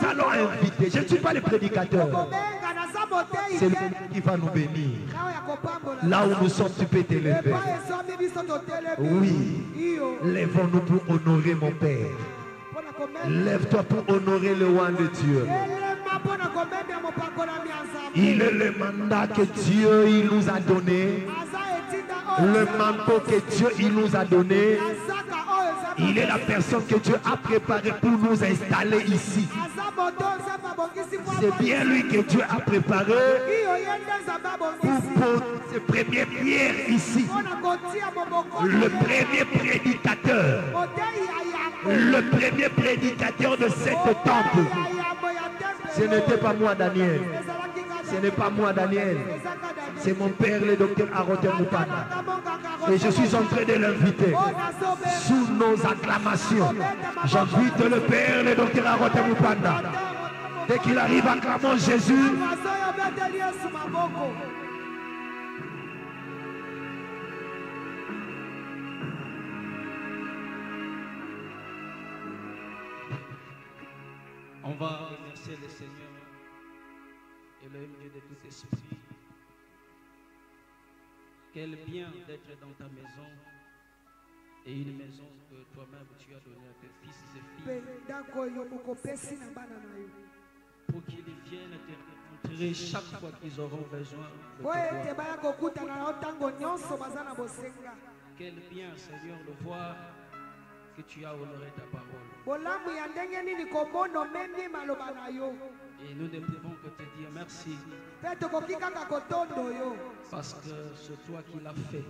Nous allons inviter. Je ne suis pas le prédicateur. C'est lui qui va nous bénir. Là où nous sommes, tu peux t'élever. Oui. Lèvons-nous pour honorer mon Père. Lève-toi pour honorer le roi de Dieu. Il est le mandat que Dieu il nous a donné. Le manteau que Dieu il nous a donné. Il est la personne que Dieu a préparée pour nous installer ici. C'est bien lui que Dieu a préparé pour ses premières pierres ici. Le premier prédicateur. Le premier prédicateur de cette temple. Ce n'était pas moi, Daniel. Ce n'est pas moi, Daniel. C'est mon père, le docteur Arote Mupanda. Et je suis en train de l'inviter. Sous nos acclamations, j'invite le père, le docteur Arote Mupanda. Dès qu'il arrive, acclamons Jésus. On va remercier le Seigneur et le Dieu de tout esprit. Quel bien d'être dans ta maison et une maison que toi-même tu as donnée à tes fils et filles pour qu'ils viennent te rencontrer chaque fois qu'ils auront besoin de toi. Quel bien, Seigneur, de voir que tu as honoré ta parole. Et nous ne pouvons que te dire merci. Parce que c'est toi qui l'as fait.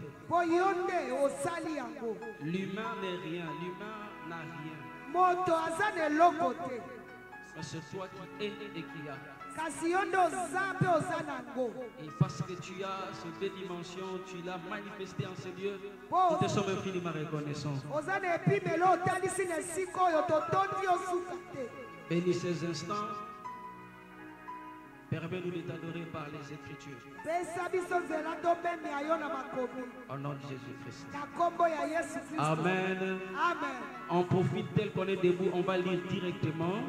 L'humain n'est rien, l'humain n'a rien. Mais c'est toi qui es et qui as. Et parce que tu as ces deux dimensions, tu l'as manifesté en ce lieu, nous te sommes infiniment reconnaissants. Bénis ces instants. Permets-nous de t'adorer par les Écritures. Au nom de Jésus-Christ. Amen. On profite tel qu'on est debout, on va lire directement.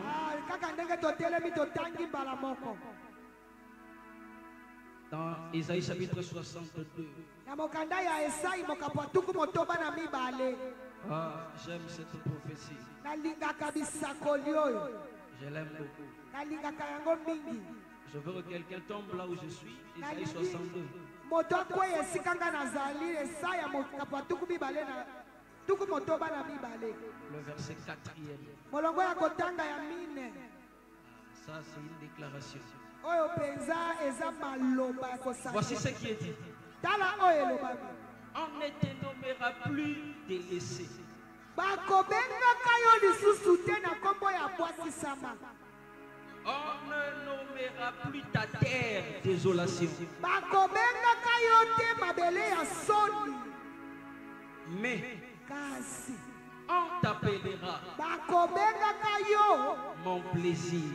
Dans Isaïe chapitre 62. Ah, j'aime cette prophétie. Je l'aime beaucoup. Je veux que quelqu'un tombe là où je suis. Isaïe 62. Le verset 4e. Ça, c'est une déclaration. Voici ce qui est dit. On ne te nommera plus délaissé. On ne nommera plus ta terre désolation. Mais on t'appellera mon plaisir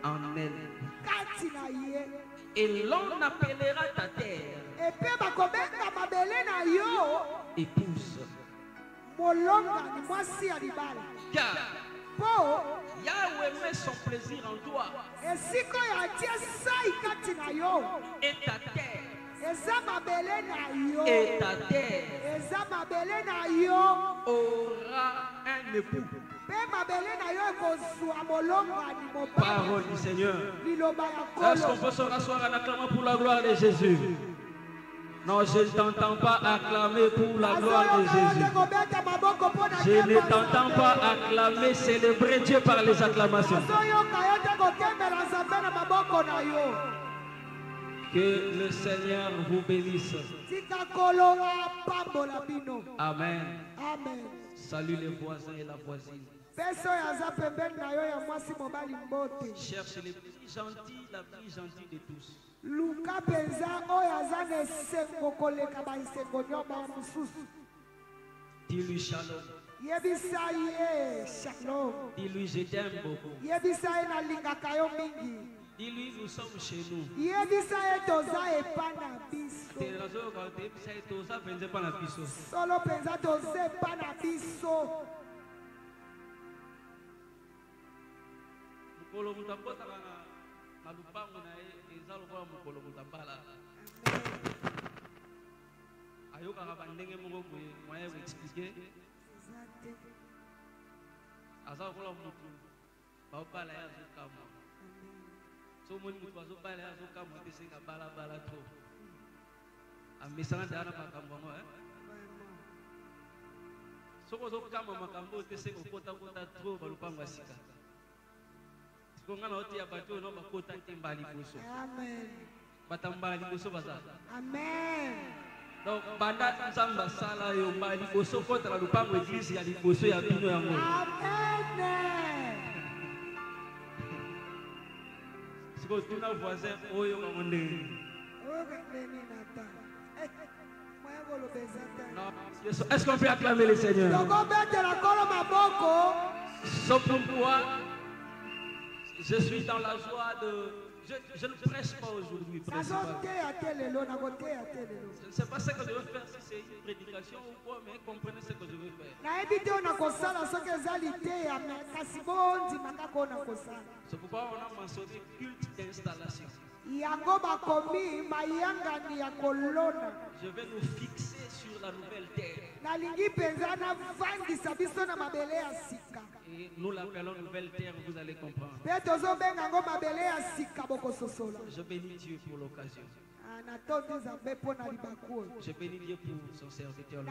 en elle. Et l'on appellera ta terre épouse. Car Yahweh met son plaisir en toi. Et ta terre. Et ta terre aura un époux. Parole du Seigneur. Est-ce qu'on peut se rasseoir en acclamant pour la gloire de Jésus? Non, je ne t'entends pas acclamer pour la gloire de Jésus. Je ne t'entends pas acclamer, célébrer Dieu par les acclamations. Que le Seigneur vous bénisse. Amen. Salut les voisins et la voisine. Cherche les plus gentils, la plus gentille de tous. Dis-lui shalom. Dis-lui je t'aime beaucoup. Dis-lui nous sommes chez nous. Amen. Donc, banda nzamba sala yo mbali liboso kota la lupango église ya liboso ya bino yango. Amen. Siko tuna voisin oyo bamonde. Est-ce qu'on peut acclamer le Seigneur? Sauf pourquoi je suis dans la joie de... Je ne prêche pas aujourd'hui. Je ne sais pas ce que je veux faire, si c'est une prédication ou quoi, mais comprenez ce que je veux faire. C'est pourquoi on a mentionné culte d'installation. Je vais nous fixer sur la nouvelle terre. Et nous l'appelons nouvelle terre, vous allez comprendre. Je bénis Dieu pour l'occasion. Je bénis Dieu pour son serviteur.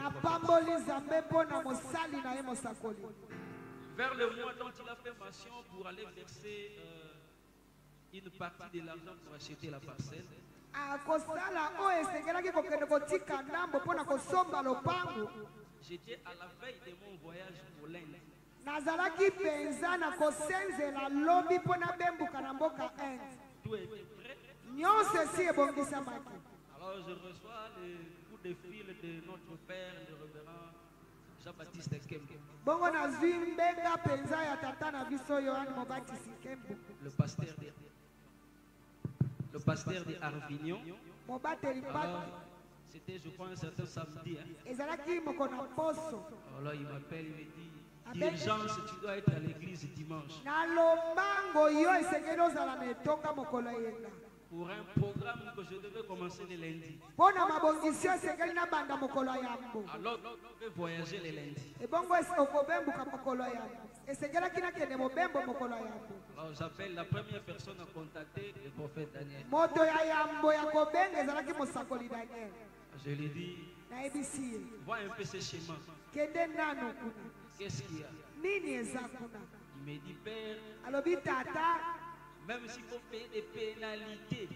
Vers le mois dont il a fait mention pour aller verser une partie de l'argent pour acheter la parcelle. J'étais à la veille de mon voyage pour l'Inde. Tout était prêt. Alors je reçois le coup de fil de notre père, le révérend Jean-Baptiste Kembe. Le pasteur de Arvignon. C'était, je crois, un certain samedi. Hein. Alors il m'appelle, il me dit, d'urgence, tu dois être à l'église dimanche. Pour un programme que je devais commencer le lundi. Alors, je vais voyager le lundi. Alors, j'appelle la première personne à contacter, le prophète Daniel. Je lui dis, vois un peu ce schéma. Qu'est-ce qu'il y a? Il me dit, Père, même s'il faut payer des pénalités,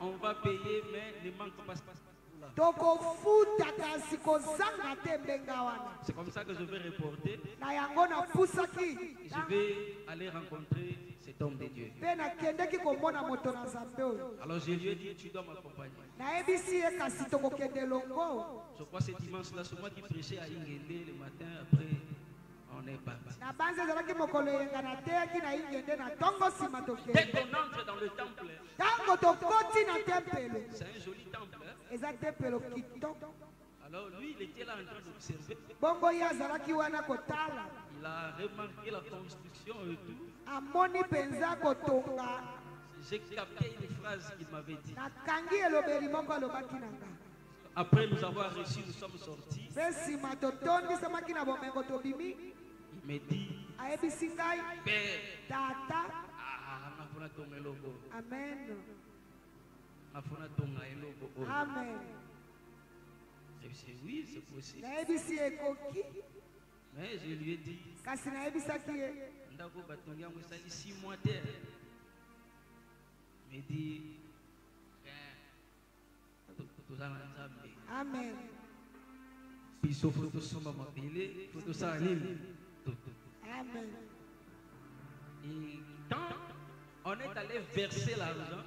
on va payer, mais ne manque pas. C'est comme ça que je vais reporter. Je vais aller rencontrer cet homme de Dieu. Alors je lui ai dit, tu dois m'accompagner. Je crois que c'est dimanche-là, c'est moi qui prêchais à Ingende le matin, après on est parti. Dès qu'on entre dans le temple, c'est un joli temple. Alors lui, il était là en train d'observer. Il a remarqué la construction et tout. J'ai capté une phrase qu'il m'avait dit. Après nous avoir reçus, nous sommes sortis. Il me dit, Père, Amen. Amen. Je lui ai dit, oui, c'est possible. Mais je lui ai dit, Ndako Batonga Moussali 6 mois terre. Il me dit, Amen. Puis sauf que tout ça m'a appelé, tout ça anime. Amen. Et quand on est allé verser l'argent,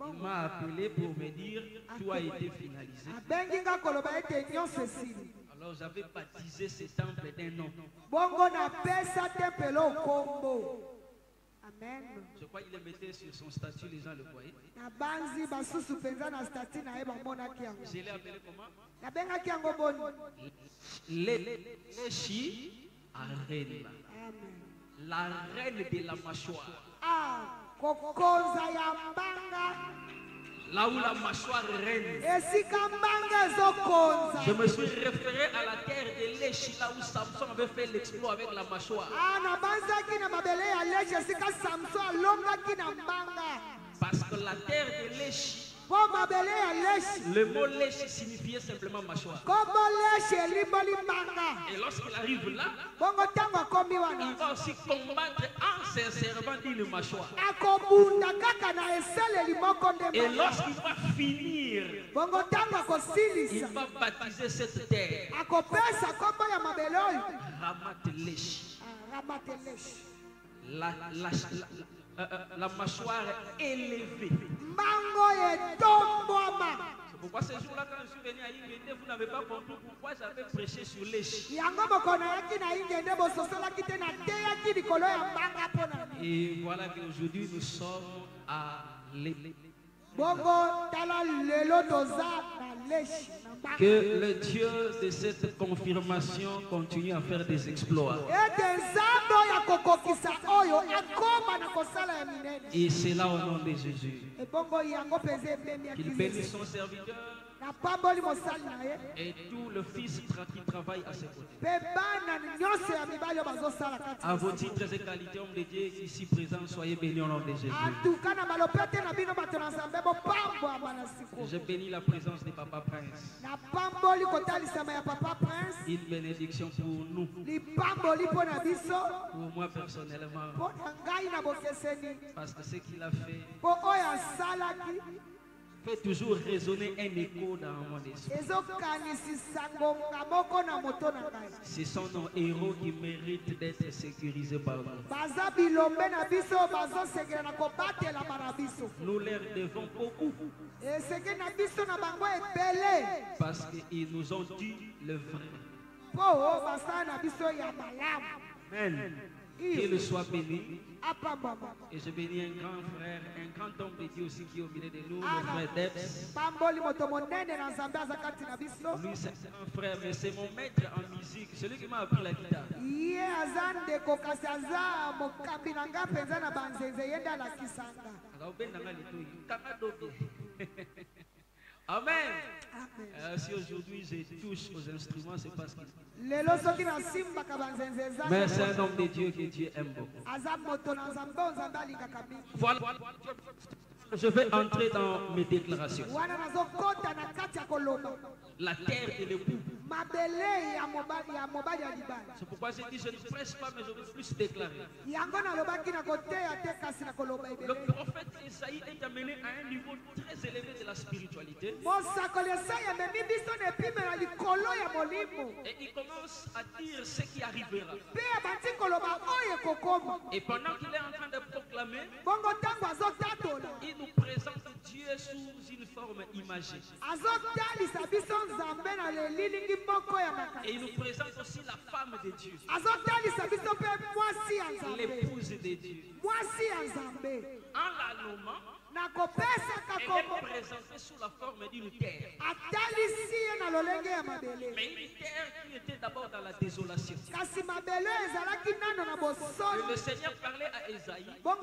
il m'a appelé pour me dire, tout a été finalisé. Alors j'avais baptisé ce temple d'un nom. Amen. Je crois qu'il le mettait sur son statut, les gens le voyaient. Je l'ai appelé comment? Léchi Arena. La reine de la mâchoire. Là où la mâchoire règne. Je me suis référé à la terre de Léchi, là où Samson avait fait l'exploit avec la mâchoire. Parce que la terre de Léchi, le mot Léchi signifiait simplement mâchoire. Et lorsqu'il arrive là, il va aussi combattre en se servant d'une mâchoire. Et lorsqu'il va finir, il va baptiser cette terre Ramat Léchi. La mâchoire élevée. C'est pourquoi ce jour-là, quand je suis venu à Ingende, vous n'avez pas compris pourquoi j'avais prêché sur Léchi. Et voilà qu'aujourd'hui nous sommes à Léchi. Que le Dieu de cette confirmation continue à faire des exploits. Et c'est là au nom de Jésus. Qu'il bénisse son serviteur et tout le fils qui travaille à ses côtés. À vos titres et qualités, hommes de Dieu ici présents, soyez bénis au nom de Jésus. Je bénis la présence de Papa Prince. Une bénédiction pour nous. Pour moi personnellement. Parce que ce qu'il a fait fait toujours résonner un écho dans mon esprit. Ce sont nos héros qui méritent d'être sécurisés par nous. Nous leur devons beaucoup. Parce qu'ils nous ont dit le vrai. Amen. Qu'il soit béni. Et je bénis un grand frère, un grand homme de Dieu aussi qui est au milieu de nous, le frère Debs. Lui, c'est un frère, mais c'est mon maître en musique, celui qui m'a appris la guitare. Amen. Si aujourd'hui je touche aux instruments, c'est parce que. Mais c'est un homme de Dieu que Dieu aime beaucoup. Voilà. Je vais entrer dans mes déclarations. La terre et le bout. C'est pourquoi j'ai dit je ne presse pas, mais je veux plus déclarer. Le prophète Isaïe est amené à un niveau très élevé de la spiritualité. Et il commence à dire ce qui arrivera. Et pendant qu'il est en train de proclamer, il nous présente Dieu sous une forme imagée. Et il nous présente aussi la femme de Dieu, l'épouse de Dieu. En la nommant, elle est présentée sous la forme d'une terre. Mais une terre qui était d'abord dans la désolation. Et le Seigneur parlait à Esaïe pour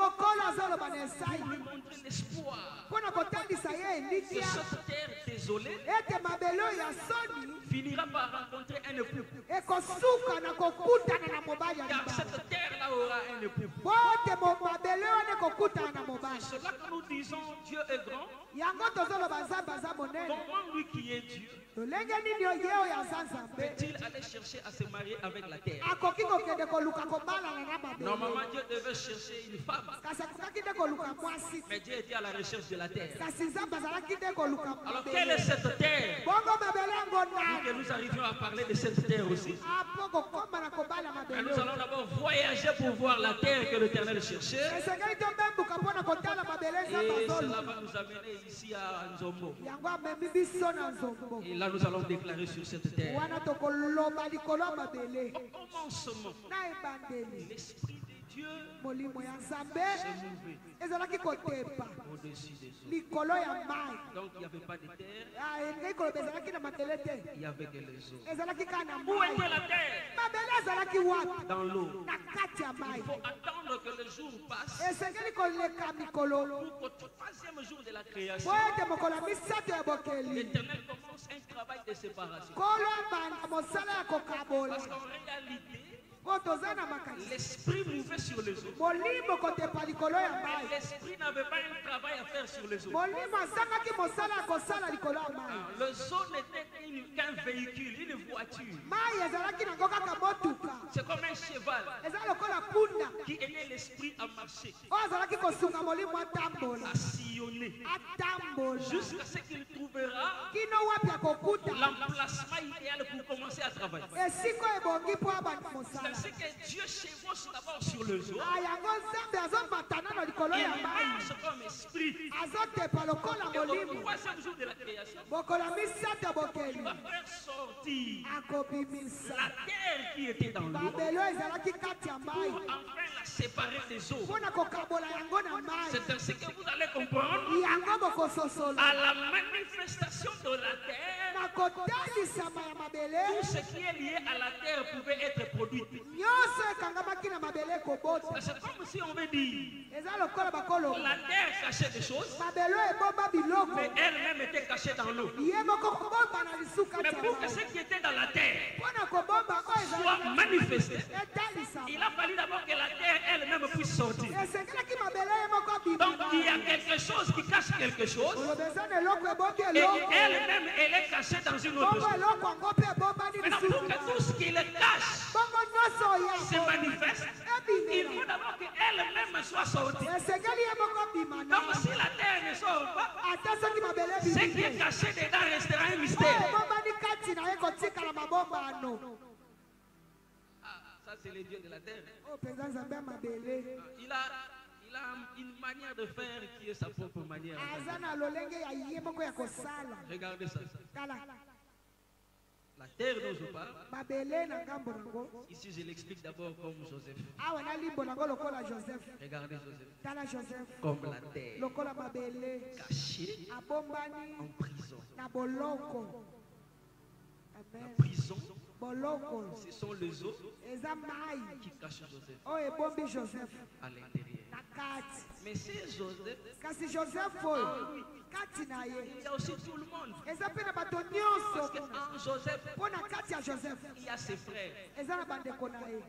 lui montrer l'espoir que cette terre désolée finira par rencontrer un époux. Car cette terre-là aura un époux. C'est cela que nous disons Dieu est grand. Comment lui qui est Dieu peut-il aller chercher à se marier avec la terre? Normalement Dieu devait chercher une femme. Mais Dieu était à la recherche de la terre. Alors quelle est cette terre? Pour que nous arrivions à parler de cette terre aussi. Et nous allons d'abord voyager pour voir la terre que l'Éternel cherchait. Et cela va nous amener ici à Nzombo. Et là nous allons déclarer sur cette terre. Au commencement, l'Esprit de Dieu molimo ya nzambe se mouvait ezalaki kotepa au-dessus des eaux. likolo ya mai. Donc il n'y avait pas de terre, Elingi koloba ezalaki na mabele te, il y avait que les eaux. ezalaki kaka na Où mai. était la terre? Mabele ezalaki wapi? Dans l'eau. Na kati ya mai. Il faut attendre que le jour passe Esengeli koleka mikolo pour qu'au troisième jour de la création, po ete mokolo ya misato ya bokeli l'Éternel commence un travail de séparation. kolo abanda mosala ya kokabola Parce qu'en réalité, po toza na makasi. l'esprit mouvait sur les eaux. Molimo kotepa likolo ya Mais mai. l'esprit n'avait pas un travail à faire sur les eaux. Molimo asangaki mosala ya kosala likolo ya mai. Le zoo n'était qu'un véhicule, une voiture. Mai ezalaki nango kaka motuka, C'est comme un cheval eza lokola punda qui aidait l'esprit à marcher, oyo azalaki kosunga molimo atambola à sillonner, atambola jusqu'à ce qu'il trouvera kino wapi akokuta l'emplacement idéal pour commencer à travailler. esiko ebongi mpo abanda mosala. C'est que Dieu chevauche d'abord sur le zoo. Yango nzambe azombatana na likolo Il ya mai, marche comme esprit. azotepa lokola Et au molimo. troisième jour de la création, Mokolo ya misato ya bokeli il va faire sortir akobimisa la terre qui était dans l'eau babelo ezalaki kati ya mai pour enfin la séparer des eaux. mpo na kokabola yango na mai. C'est ainsi que vous allez comprendre Yango bokososola à la manifestation de la terre. na kotalisama ya mabele, Tout ce qui est lié à la terre pouvait être produit. nyonso ekangamaki na mabele ekobota. C'est comme si on veut dire Eza lokola bakolo la terre cachait des choses, mabelo ebomba biloko mais elle-même était cachée dans l'eau. ye moko kobomba na lisuka Mais ya pour que mai. ce qui était dans la terre Mpo na kobomba oyo soit ezalaki manifesté, etalisama il a fallu d'abord que la terre elle-même puisse sortir. esengelaki mabele ye moko Donc il y a bimama quelque chose qui cache quelque chose oloba eza na eloko ebombi et eloko elle-même elle est cachée dans une autre bongo chose. eloko yango mpe ebombani Maintenant pour lisuka que tout ce qui le cache bongo nyonso se oya manifeste, il faut d'abord qu'elle-même soit sortie. esengeli ye moko bima na Donc si la terre ne sort pas, ata soki mabele ce qui bimi est caché dedans restera un oyo mystère. ebombani kati na ye kotikala mabombano. Ah, ça c'est le Dieu de la terre. Oyo mpenza nzambe ya mabele Il a une manière de faire qui est sa propre manière. aza na lolenge ya ye moko ya kosala. Regardez ça. Tala La terre dont je parle, mabele na ngambo nango ici je l'explique d'abord comme Joseph. awa na limbo nango lokola Joseph. Regardez Joseph. Tala Joseph Comme la terre, lokola mabele caché abombani en prison. na boloko. La Amen. prison, Boloko ce sont les eaux eza mai qui cachent Joseph oyo ebombi Joseph à l'intérieur. na kati. Mais c'est Joseph, Kasi Joseph oyo kati na ye il y a aussi tout le monde. eza mpe na bato Parce nyonso qu'en Joseph, mpo na kati ya Joseph il y a ses frères. eza na bandeko na ye.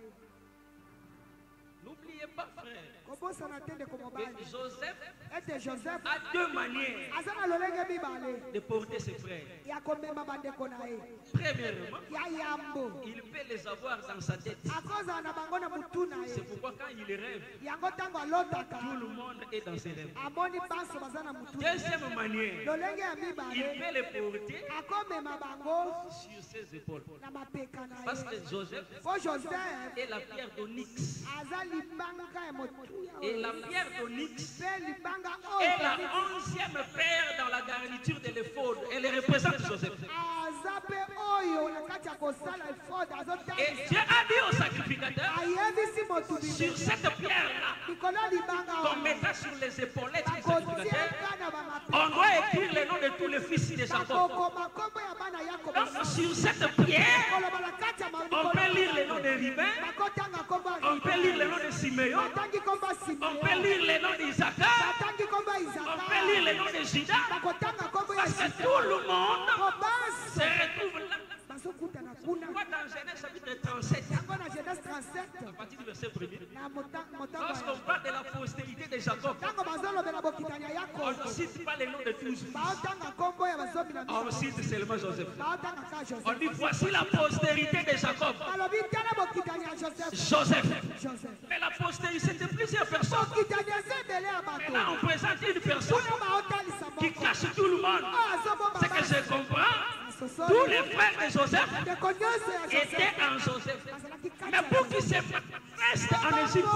N'oubliez pas, frère, Kobosana te ndeko mobali que Joseph ete Joseph a deux manières aza na lolenge mibale de porter ses frères. ya komema bandeko na ye. Premièrement, Ya yambo il peut les avoir dans sa tête. akozala na bango na mutu na C'est ye. pourquoi quand il rêve, Yango ntango alotaka tout le monde est dans ses rêves. amoni banso baza na mutu na ye. Deuxième manière, lolenge ya il mibale peut les porter akomema bango sur ses épaules. na mapeka na Parce ye. que Joseph Po Joseph est la pierre d'onyx. aza libanga ya motuya Et la oyo pierre d'onyx mpe libanga est la oyo 11e paire dans la garniture de l'éphod. Elle représente Joseph. aza mpe oyo na kati ya kosala efode Et azotalisa Dieu a dit au sacrificateur, ayebisi motu sur bibeli cette pierre-là, likolo ya libanga qu'on oyo mettra sur les épaulettes du sacrificateur, bakotiaka na on bamapeka doit écrire les noms de tous les fils de Jacob. bakokoma nkombo ya bana yakobo Donc sur cette pierre, koloba na kati ya on peut lire les noms de Rubin, bakotanga nkombo ya on peut lire les noms de Siméon, batangi nkombo ya on Simeon peut lire les noms d'Isaac, batangi nkombo ya on Isaka peut lire les noms de Judas, bakotanga nkombo ya parce que Juda tout le monde kobanso se retrouve là. bazokutana kuna Moi, dans Genèse chapitre 37, yango na Genèse 37 à partir du verset 1er, na motango lorsqu'on parle de la postérité de Jacob, ntango bazolobela bokitani ya on yakobo ne cite pas les noms de tous. baotanga nkombo ya bazomi na On biso cite seulement Joseph. baotanga ka On Joseph dit voici la postérité de Jacob. alobi tala bokitani ya Joseph Joseph. Joseph Mais la postérité, c'était plusieurs personnes. bokitani eza ebele ya Mais bato là, on présente une personne kuna baotalisa qui moko cache tout le monde. oyo azobomba Ce que je comprends, tous basosoli les frères de Joseph ndeko nyonso ya Joseph étaient en Joseph. bazalaki kati Mais ya pour qu'ils se restent en Égypte,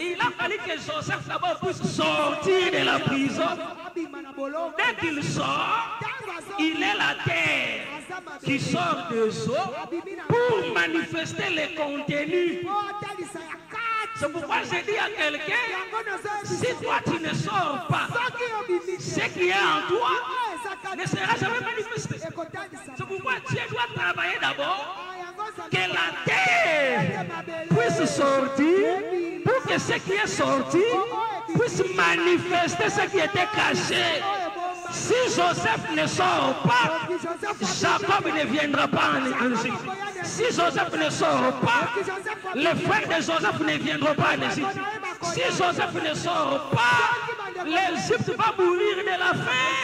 il a fallu que Joseph d'abord puisse sortir de la prison. abima na boloko Dès qu'il sort, ntango il est la terre qui sort des eaux pour manifester les contenus po atalisa ya kati C'est pourquoi j'ai dit à quelqu'un, si toi tu ne sors pas, ce qui est en toi ne sera jamais manifesté. C'est pourquoi Dieu doit travailler d'abord, que la terre puisse sortir, pour que ce qui est sorti puisse manifester ce qui était caché. Si Joseph ne sort pas, Jacob ne viendra pas en Égypte. Si Joseph ne sort pas, les frères de Joseph ne viendront pas en Égypte. Si Joseph ne sort pas, l'Égypte va mourir de la faim.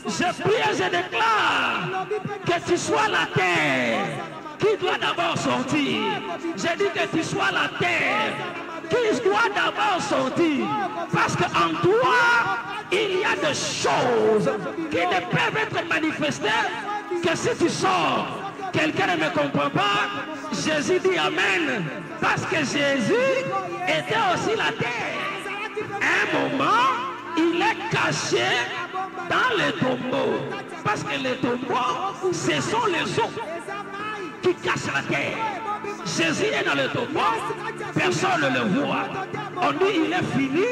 Je prie et je déclare que tu sois la terre qui doit d'abord sortir. J'ai dit que tu sois la terre qui doit d'abord sortir. Parce qu'en toi, il y a des choses qui ne peuvent être manifestées que si tu sors. Quelqu'un ne me comprend pas. Jésus dit Amen. Parce que Jésus était aussi la terre. Un moment, il est caché dans les tombeaux. Parce que les tombeaux, ce sont les eaux qui cachent la terre. Jésus est dans le tombeau. Personne ne le voit. On dit il est fini.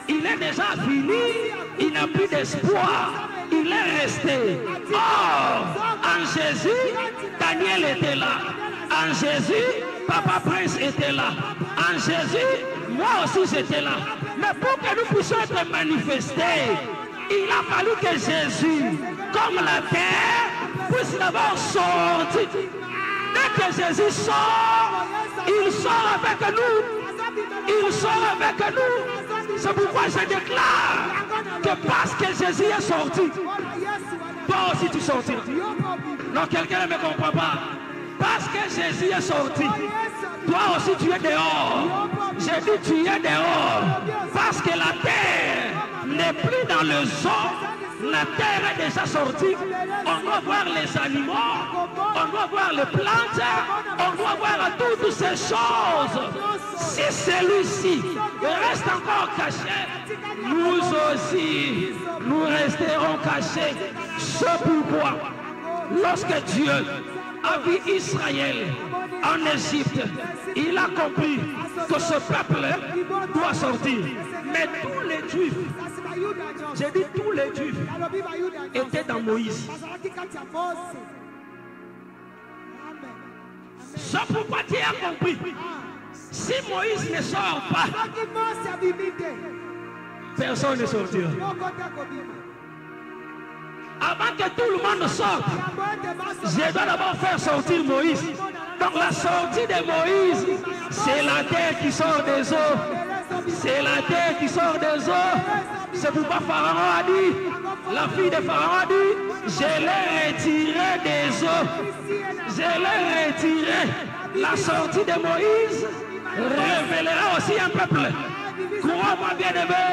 Il est déjà fini, il n'a plus d'espoir, il est resté. Or, en Jésus, Daniel était là. En Jésus, Papa Prince était là. En Jésus, moi aussi j'étais là. Mais pour que nous puissions être manifestés, il a fallu que Jésus, comme la terre, puisse d'abord sortir. Dès que Jésus sort, il sort avec nous. Il sort avec nous. C'est pourquoi je déclare que parce que Jésus est sorti, toi aussi tu sortiras. Non, quelqu'un ne me comprend pas. Parce que Jésus est sorti, toi aussi tu es dehors. J'ai dit tu es dehors. Parce que la terre n'est plus dans le sol. La terre est déjà sortie. On doit voir les animaux, on doit voir les plantes, on doit voir toutes ces choses. Si celui-ci reste encore caché, nous aussi, nous resterons cachés. C'est pourquoi, lorsque Dieu a vu Israël en Égypte, il a compris que ce peuple doit sortir. Mais tous les Juifs, j'ai dit tous les Juifs, étaient dans Moïse. C'est pourquoi Dieu a compris. Si Moïse ne sort pas, personne ne sortira. Avant que tout le monde sorte, je dois d'abord faire sortir Moïse. Donc la sortie de Moïse, c'est la terre qui sort des eaux. C'est la terre qui sort des eaux. C'est pourquoi Pharaon a dit, la fille de Pharaon a dit, je l'ai retiré des eaux. Je l'ai retiré. La sortie de Moïse révélera aussi un peuple. Crois-moi bien aimé,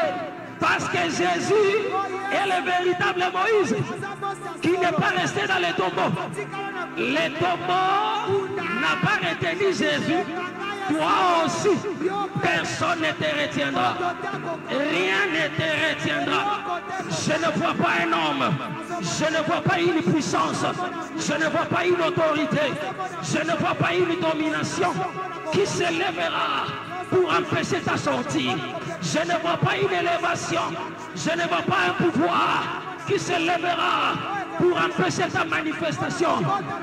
parce que Jésus est le véritable Moïse qui n'est pas resté dans les tombeaux. Les tombeaux n'ont pas retenu Jésus. Toi aussi, personne ne te retiendra. Rien ne te retiendra. Je ne vois pas un homme. Je ne vois pas une puissance. Je ne vois pas une autorité. Je ne vois pas une domination qui s'élèvera pour empêcher ta sortie. Je ne vois pas une élévation. Je ne vois pas un pouvoir qui s'élèvera pour empêcher ta manifestation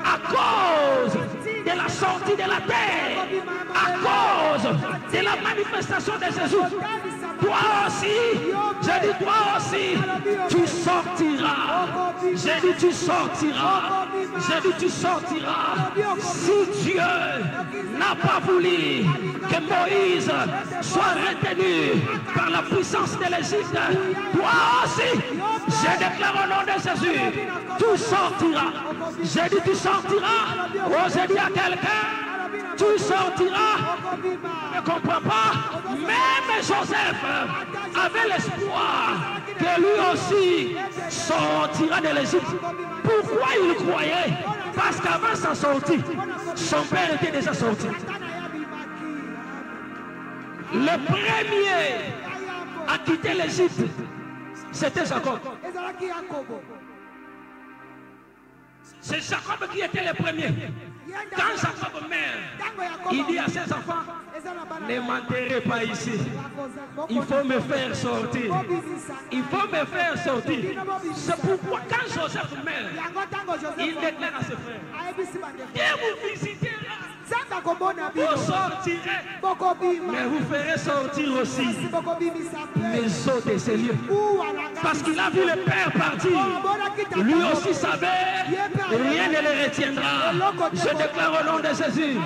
à cause de la sortie de la terre, à cause de la manifestation de Jésus. Toi aussi, j'ai dit toi aussi, tu sortiras. J'ai dit tu sortiras. J'ai dit tu sortiras. Si Dieu n'a pas voulu que Moïse soit retenu par la puissance de l'Égypte, toi aussi, je déclare au nom de Jésus, tu sortiras. J'ai dit tu sortiras. Oh, j'ai dit à quelqu'un, tu sortiras. Ne comprends pas. Même Joseph avait l'espoir que lui aussi sortira de l'Égypte. Pourquoi il croyait? Parce qu'avant sa sortie, son père était déjà sorti. Le premier à quitter l'Égypte, c'était Jacob. C'est Jacob qui était le premier. Quand sa propre mère, il dit à ses enfants, ne m'enterrez pas ici. Il faut me faire sortir. Il faut me faire sortir. C'est pourquoi quand Joseph meurt, il déclare à ses frères, Dieu vous visitera. Vous sortirez, mais vous ferez sortir aussi les eaux de ces lieux. Parce qu'il a vu le Père partir. Lui aussi savait, rien ne le retiendra. Je déclare au nom de Jésus,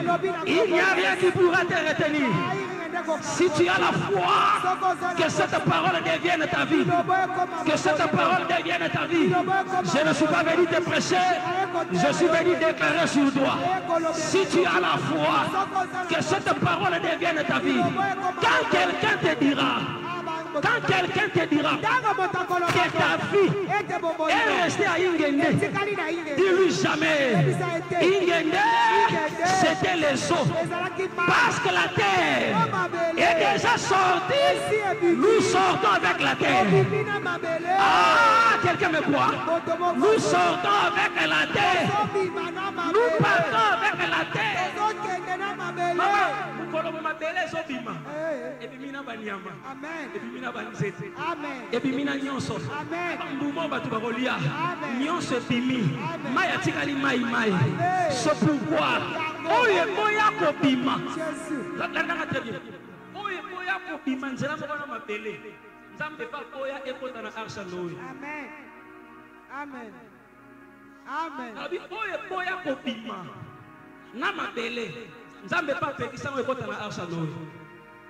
il n'y a rien qui pourra te retenir. Si tu as la foi, que cette parole devienne ta vie. Que cette parole devienne ta vie. Je ne suis pas venu te prêcher, je suis venu déclarer sur toi. Si tu as la foi, que cette parole devienne ta vie. Quand quelqu'un te dira que ta vie est restée à Ingende, dis-lui jamais. Ingende, c'était les eaux. Parce que la terre est déjà sortie, nous sortons avec la terre. Ah, quelqu'un me croit? Nous sortons avec la terre. Nous partons avec la terre. C'est pourquoi Amen. Nzambe pa pekisa ngo ekota na arsa noe.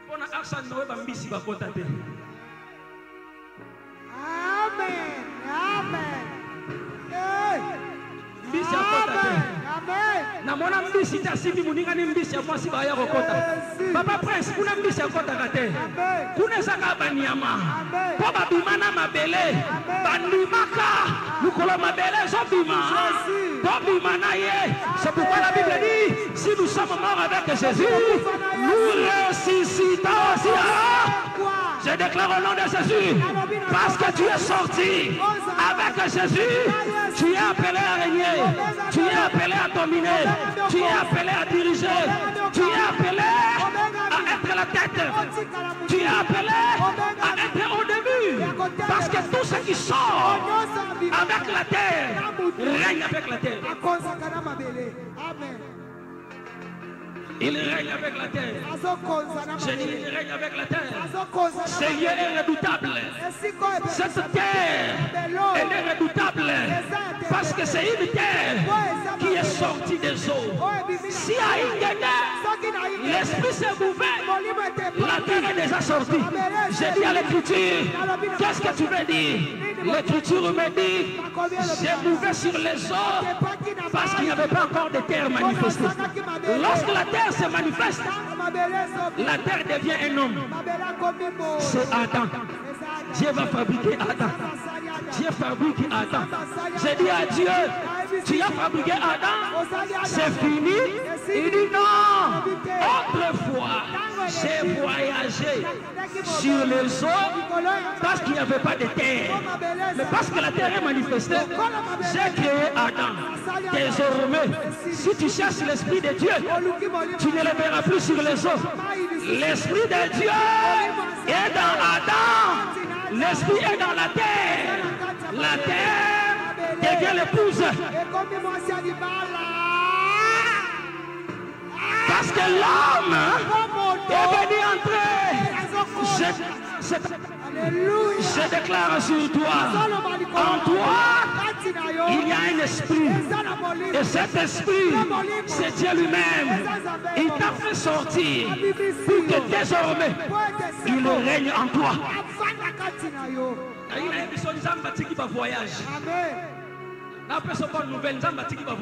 Pona arsa noe ba mbisi ba kota te. Amen. Amen. Mbisi ya kota te. Amen. Na mona mbisi ta sibi muninga ni mbisi ya mwasi ba ya kota. Papa Prince kuna mbisi ya kota kate. Kuna saka banyama. Po ba bimana mabele. Bandimaka. Lukolo mabele zo bima. Po bimana ye. C'est pourquoi la Bible dit, si nous sommes morts avec Jésus, nous ressuscitons aussi. Je déclare au nom de Jésus, parce que tu es sorti avec Jésus, tu es appelé à régner, tu es appelé à dominer, tu es appelé à diriger, tu es appelé à être la tête, tu es appelé à être au début, parce que tout ce qui sort avec la terre règne avec la terre. Il règne avec la terre. Je dis, il règne avec la terre. Seigneur est redoutable. Cette terre, elle est redoutable. Parce que c'est une terre qui est sortie des eaux. Si à Ingene, l'esprit s'est mouvé, la terre est déjà sortie. J'ai dit à l'écriture, qu'est-ce que tu veux dire? L'écriture me dit, j'ai mouvé sur les eaux parce qu'il n'y avait pas encore de terre manifestée. Lorsque la terre se manifeste, la terre devient un homme. C'est Adam. Dieu va fabriquer Adam. Dieu fabrique Adam. J'ai dit à Dieu, tu as fabriqué Adam, c'est fini. Il dit non. Autrefois, j'ai voyagé sur les eaux parce qu'il n'y avait pas de terre. Mais parce que la terre est manifestée, j'ai créé Adam. Désormais, si tu cherches l'Esprit de Dieu, tu ne le verras plus sur les eaux. L'Esprit de Dieu est dans Adam. L'Esprit est dans la terre. La terre devient l'épouse. Parce que l'homme est venu entrer. Je déclare sur toi, en toi, il y a un esprit. Et cet esprit, c'est Dieu lui-même. Il t'a fait sortir pour que désormais, il règne en toi. Voyage. La personne bonne nouvelle, Nzamba tiki ba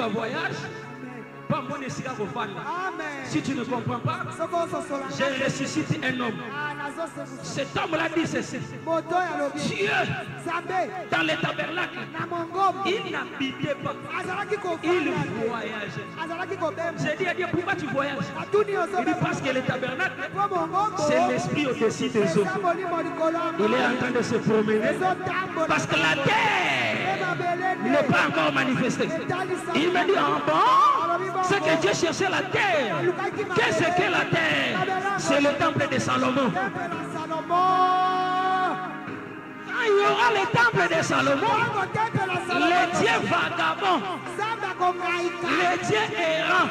voyage. Si tu ne comprends pas, je ressuscite un homme. Cet homme-là dit ceci. Dieu, dans les tabernacles, il n'habitait pas. Il voyageait. J'ai dit à Dieu, pourquoi tu voyages? Il dit parce que le tabernacle, c'est l'esprit au-dessus des eaux. Il est en train de se promener parce que la terre n'est pas encore manifestée. Il me dit en bon, c'est que Dieu cherchait la terre. Qu'est-ce que la terre? C'est le temple de Salomon. Quand il y aura le temple de Salomon, les dieux vagabonds, les dieux errants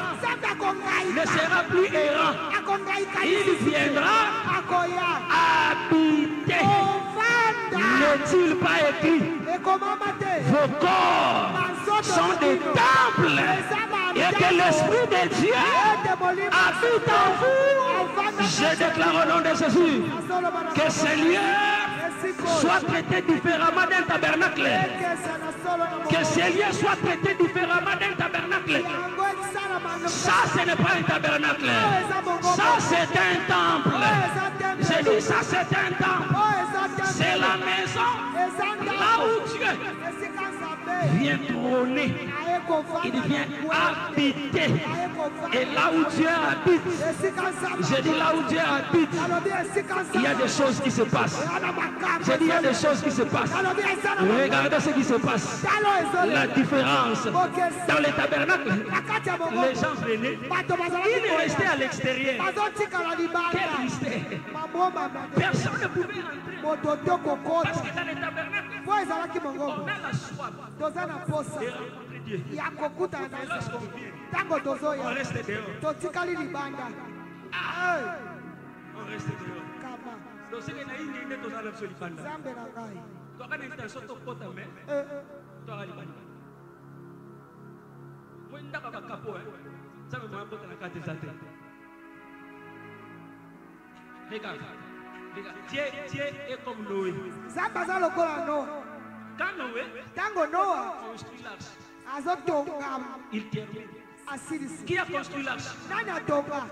ne sera plus errant. Il viendra habiter. N'est-il pas écrit? Vos corps sont des temples et que l'Esprit de Dieu habite en vous. Je déclare au nom de Jésus que ce lieu soit traité différemment d'un tabernacle. Que ce lieu soit traité différemment d'un tabernacle. Ça, ce n'est pas un tabernacle. Ça, c'est un temple. J'ai dit ça, c'est un temple. C'est la maison là où Dieu vient trôner. Il vient habiter. Et là où Dieu habite, j'ai dit là où Dieu habite, il y a des choses qui se passent. J'ai dit il y a des choses qui se passent. Regardez ce qui se passe. La différence. Dans les tabernacles, les gens venaient. Ils restaient à l'extérieur. Quel mystère. Personne ne pouvait rentrer. Parce que dans les tabernacles, on a la soif de rencontrer Dieu. Et lorsqu'on vient, on reste dehors. On reste dehors. Donc c'est que nous avons une idée de la solifanda. Tu as une intention de porter ta main. Tu as l'ibanda. Moi, je n'ai pas de capot. Ça me porte la carte des athées. Regarde. Dieu est comme Noé. Quand Noé construit l'arche, il termine. Qui a construit l'arche?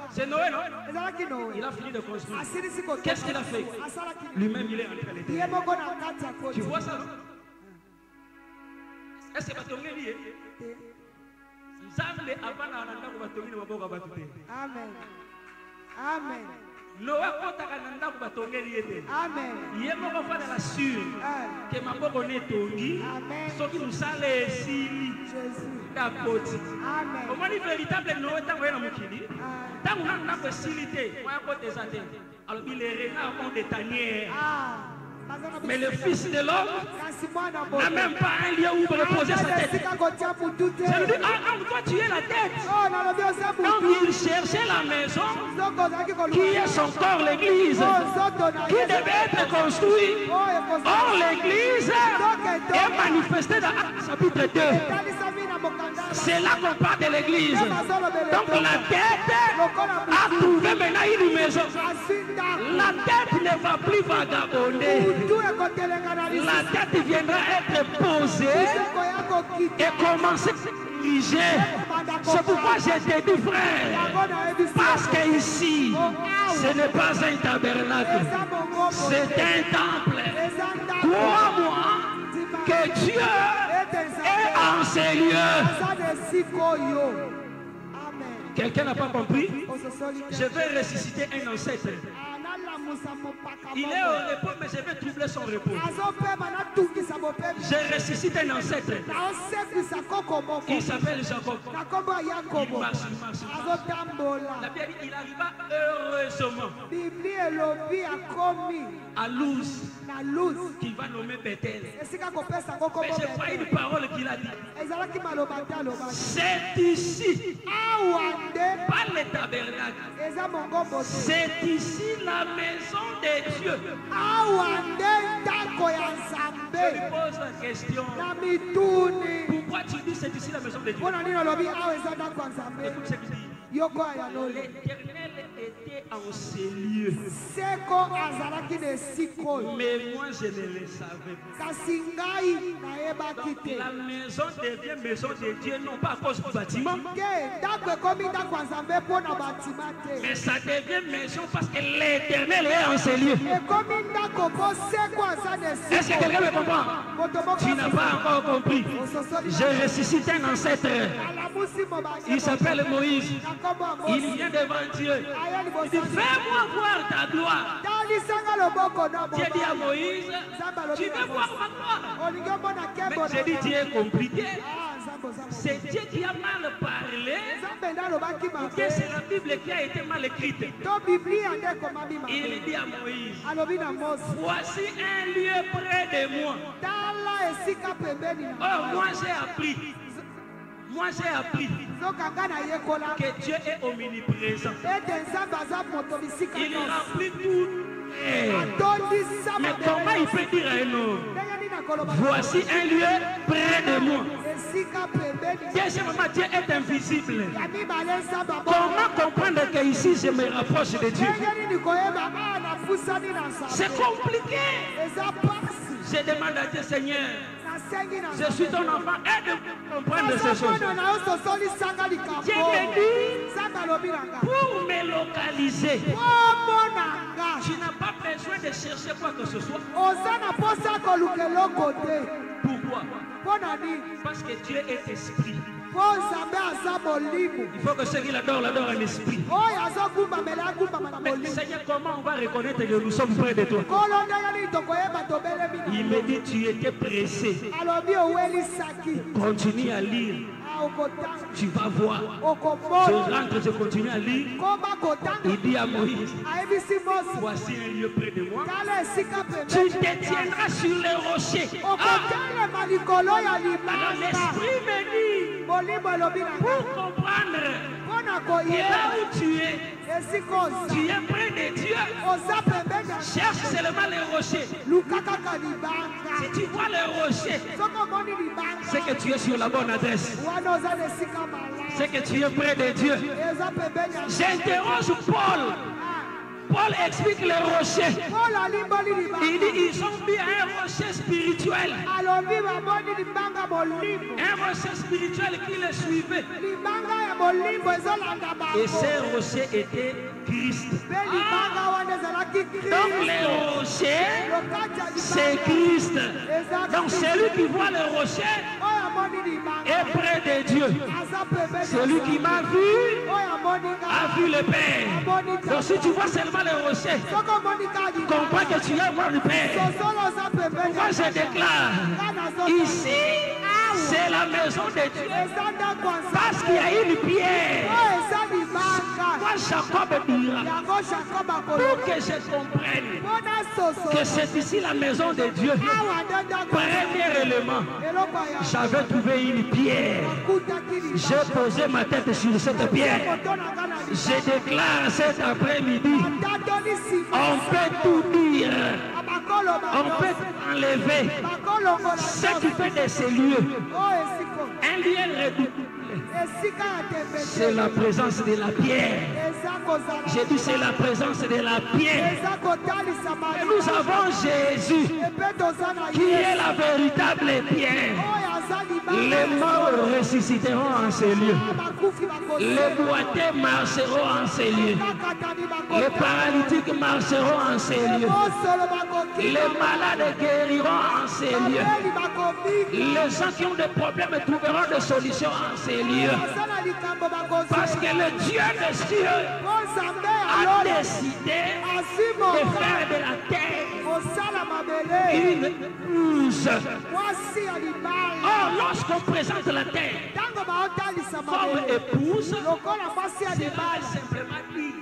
C'est Noé, non? Il a fini de construire. Qu'est-ce qu'il a fait? Lui-même, il est entré à l'intérieur. Tu vois ça? Est-ce que tu as lié? Amen. Amen. Noé a Amen. Il est mort de la sûre que ma bonne est tongi. Ce qui nous sale ici. Jésus. Amen. Comment est véritable Noé tant qu'on a mukili? Tant qu'on a facilité. Alors il est réellement des tanières. Mais le Fils de l'homme n'a même pas un lieu où reposer sa tête. Je lui dis, toi tu es la tête. Donc il cherchait la maison qui est son corps, l'église, qui devait être construite. Or l'église est manifestée dans Actes chapitre 2. C'est là qu'on parle de l'église. Donc la tête a trouvé maintenant une maison. La tête ne va plus vagabonder. La tête viendra être posée et commencer à diriger. C'est pourquoi je te dis, frère, parce que ici, ce n'est pas un tabernacle, c'est un temple. Crois-moi que Dieu est en ces lieux. Quelqu'un n'a pas compris? Je vais ressusciter un ancêtre. Il est au repos, mais je vais troubler son repos. Je ressuscite un ancêtre. Il s'appelle Jacob. Il marche. La Bible dit qu'il arriva heureusement à Luz, qu'il va nommer Bethel. Mais j'ai pas une parole qu'il a dit. C'est ici, pas le tabernacle. C'est ici la maison de Dieu. Je lui pose la question. Pourquoi tu dis c'est ici la maison de Dieu? Écoute ce qu'il dit. L'Éternel était en ces lieux. Mais moi je ne le savais pas. Donc, la maison devient maison de Dieu, non pas à cause du bâtiment. Mais ça devient maison parce que l'Éternel est en ces lieux. Est-ce que quelqu'un me comprend? Tu n'as pas encore compris. J'ai ressuscité un ancêtre. Il s'appelle Moïse. Il vient devant Dieu. Il dit, fais-moi voir ta gloire. Dieu dit à Moïse, tu veux voir ma gloire? Mais j'ai dit, Dieu est compliqué. C'est Dieu qui a mal parlé. C'est la Bible qui a été mal écrite. Il dit à Moïse, voici un lieu près de moi. Oh, moi j'ai appris que Dieu est omniprésent. Il remplit tout. Mais comment il peut dire à un homme, voici un lieu près de moi? Deuxièmement, Dieu est invisible. Comment comprendre qu'ici je me rapproche de Dieu? C'est compliqué. Je demande à Dieu, Seigneur, je suis ton enfant, aide-moi à comprendre ces choses. Dieu dit, pour me localiser, tu n'as pas besoin de chercher quoi que ce soit. Pourquoi? Parce que Dieu est esprit. Il faut que ceux qui l'adorent en esprit. Mais Seigneur, comment on va reconnaître que nous sommes près de toi? Il me dit, tu étais pressé. Continue à lire. Tu vas voir. Je rentre, je continue à lire. Il dit à Moïse, voici un lieu près de moi. Tu te tiendras sur les rochers. Alors l'esprit me dit, pour comprendre que là où tu es près de Dieu. Cherche seulement les rochers. Si tu vois les rochers, c'est que tu es sur la bonne adresse. C'est que tu es près de Dieu. J'interroge Paul. Paul explique les rochers. Il dit ils ont mis un rocher spirituel. Un rocher spirituel qui les suivait. Et ces rochers étaient Christ. Donc les rochers, c'est Christ. Donc celui qui voit les rochers est près de Dieu. Celui qui m'a vu a vu le Père. Donc si tu vois seulement les rochers, comprends que tu es voir le Père. Moi je déclare, ici c'est la maison de Dieu. Parce qu'il y a une pierre. Moi Jacob dira, pour que je comprenne que c'est ici la maison de Dieu. Premier élément, j'avais trouvé une pierre. J'ai posé ma tête sur cette pierre. Je déclare cet après-midi, on peut tout dire, on peut enlever ce qui fait de ces lieux un lieu redoutable. C'est la présence de la pierre. J'ai dit c'est la présence de la pierre. Et nous avons Jésus qui est la véritable pierre. Les morts ressusciteront en ces lieux. Les boiteux marcheront en ces lieux. Les paralytiques marcheront en ces lieux. Les malades guériront en ces lieux. Les gens qui ont des problèmes trouveront des solutions en ces lieux. Parce que le Dieu des cieux a décidé de faire de la terre une épouse. Or, lorsqu'on présente la terre comme épouse, c'est simplement dit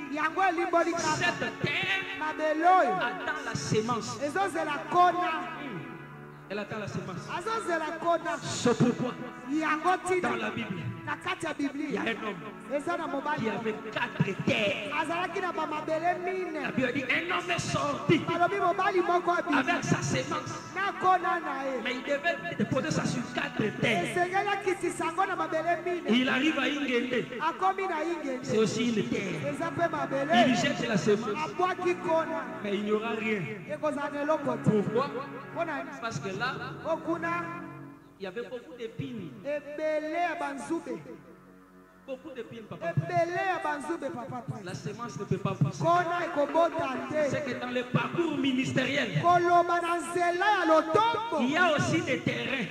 cette terre attend la sémence. Elle attend la semence. C'est pourquoi dans la Bible, il y a un homme qui avait 4 terres. La Bible dit un homme est sorti avec sa semence. Mais il devait déposer ça sur 4 terres. Il arrive à Ingende. C'est aussi une terre. Il jette la semence. Mais il n'y aura rien. Pourquoi? Parce que là, il y avait beaucoup d'épines. Beaucoup d'épines, papa. La semence ne peut pas pousser. C'est que dans le parcours ministériel, il y a aussi des terrains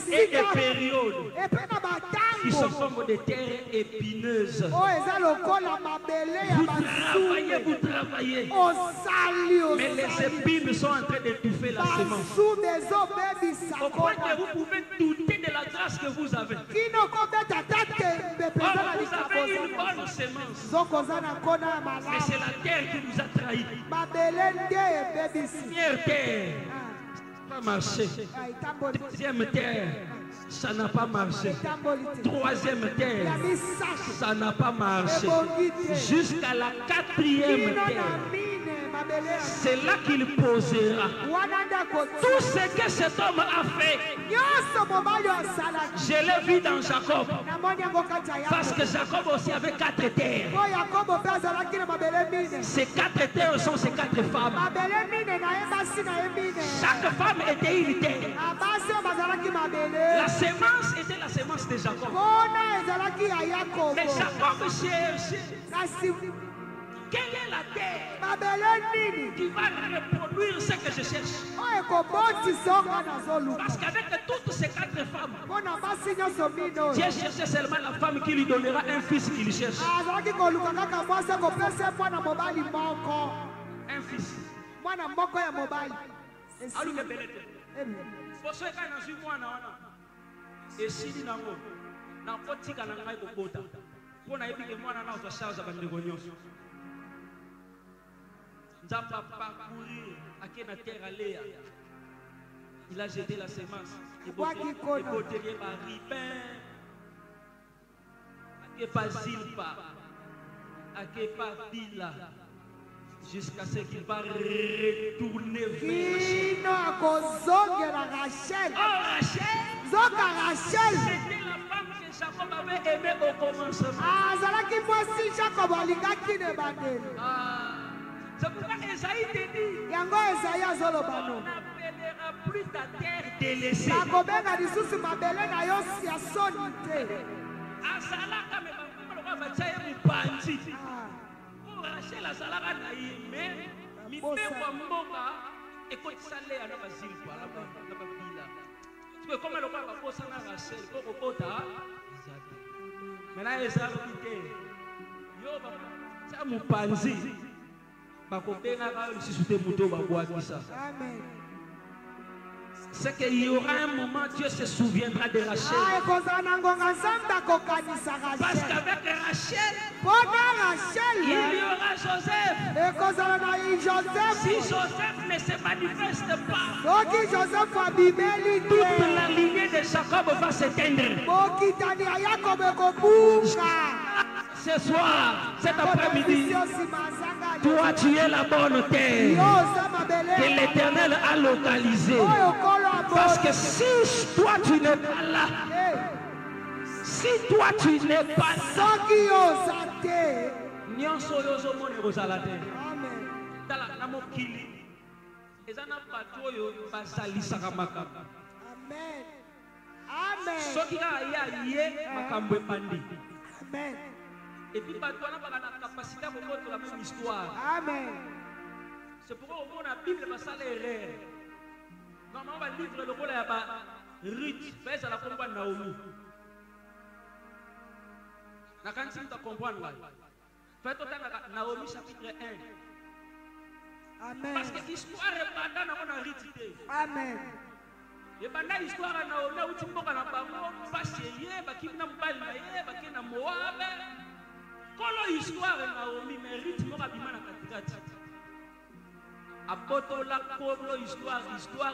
et des périodes qui sont comme des terres épineuses. Vous travaillez. Mais les épines sont en train d'étouffer la semence. Au point que vous pouvez douter de la grâce que vous avez. Vous avez une bonne semence. Mais c'est la terre qui vous a trahi. Première terre, ça n'a pas marché. Deuxième terre, ça n'a pas marché. Troisième terre, ça n'a pas marché. Jusqu'à la 4e terre. C'est là qu'il posera tout ce que cet homme a fait. Je l'ai vu dans Jacob. Parce que Jacob aussi avait 4 terres. Ces 4 terres sont ces 4 femmes. Chaque femme était une terre. La semence était la semence de Jacob. Mais Jacob cherche. Quelle est la terre qui va reproduire ce que je cherche? Parce qu'avec toutes ces 4 femmes, Dieu cherchait seulement la femme qui lui donnera un fils qu'il cherche. Un fils. Nzamba parcourir à quelle terre aller. Il a jeté la semence. Il a jeté par Ribin, à pas Zilpa, à pas Bila, jusqu'à ce qu'il va retourner vers Rachel. Oh Rachel! C'était la femme que Jacob avait aimée au commencement. C'est pourquoi Esaïe te dit, on n'appellera plus ta terre délaissée. C'est qu'il y aura un moment, Dieu se souviendra de Rachel. Parce qu'avec Rachel, il y aura Joseph. Si Joseph ne se manifeste pas, toute la lignée de Jacob va s'éteindre. Ce soir, cet après-midi, toi tu es la bonne terre que l'Éternel a localisée. Parce que si toi tu n'es pas là, si toi tu n'es pas là, Amen. Et puis, on a la capacité de voir la même histoire. Amen. C'est pourquoi on a la Bible, va ça l'erreur. Normalement, on va livre le rôle de Ruth, mais ça la comprend Naomi. Na quand tu comprends là. Faites Naomi chapitre 1. Amen. Parce que l'histoire est pas dans Ruth. Amen. Et pendant l'histoire de Naomi, où tu peux pas passer, qui n'a pas qui n'a Moab. Quand l'histoire de Naomi mérite mon abîme na katikati. abotola kolo histoire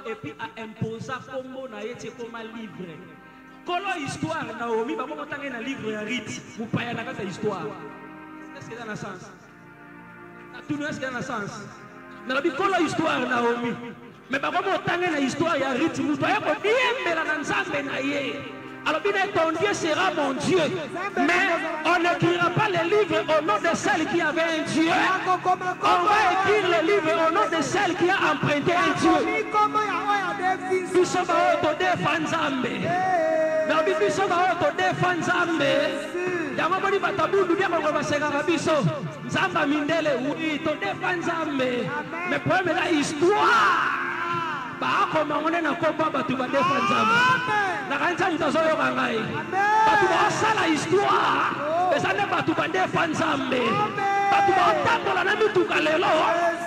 et puis a imposa kombo na yete koma livre. Kolo histoire Naomi ba komo tanga na livre ya Ruth, mupaya na kata histoire. Est-ce que ça a un sens? Tout est-ce que ça a un sens? Na bi kolo histoire Naomi. Mais ba komo tanga na histoire ya Ruth, mupaya ko diembela na nzambe na ye. Alors bien ton Dieu sera mon Dieu. Mais on n'écrira pas les livres au nom de celle qui avait un Dieu. On va écrire les livres au nom de celle qui a emprunté un Dieu. Nous sommes autodéfendants Nzambe. Nous sommes autodéfendants Nzambe. Yamaboni batabudu bia ko baseka biso. Nzamba mindele oui to défendre Nzambe. Mais problème la histoire. Ba ko mangone na ko ba batu ba défendre Nzambe. Na kanza mutazoyo kangai. Batu ba sala histoire. Eza ne batu ba défendre Nzambe. Batu ba tambola na mituka lelo.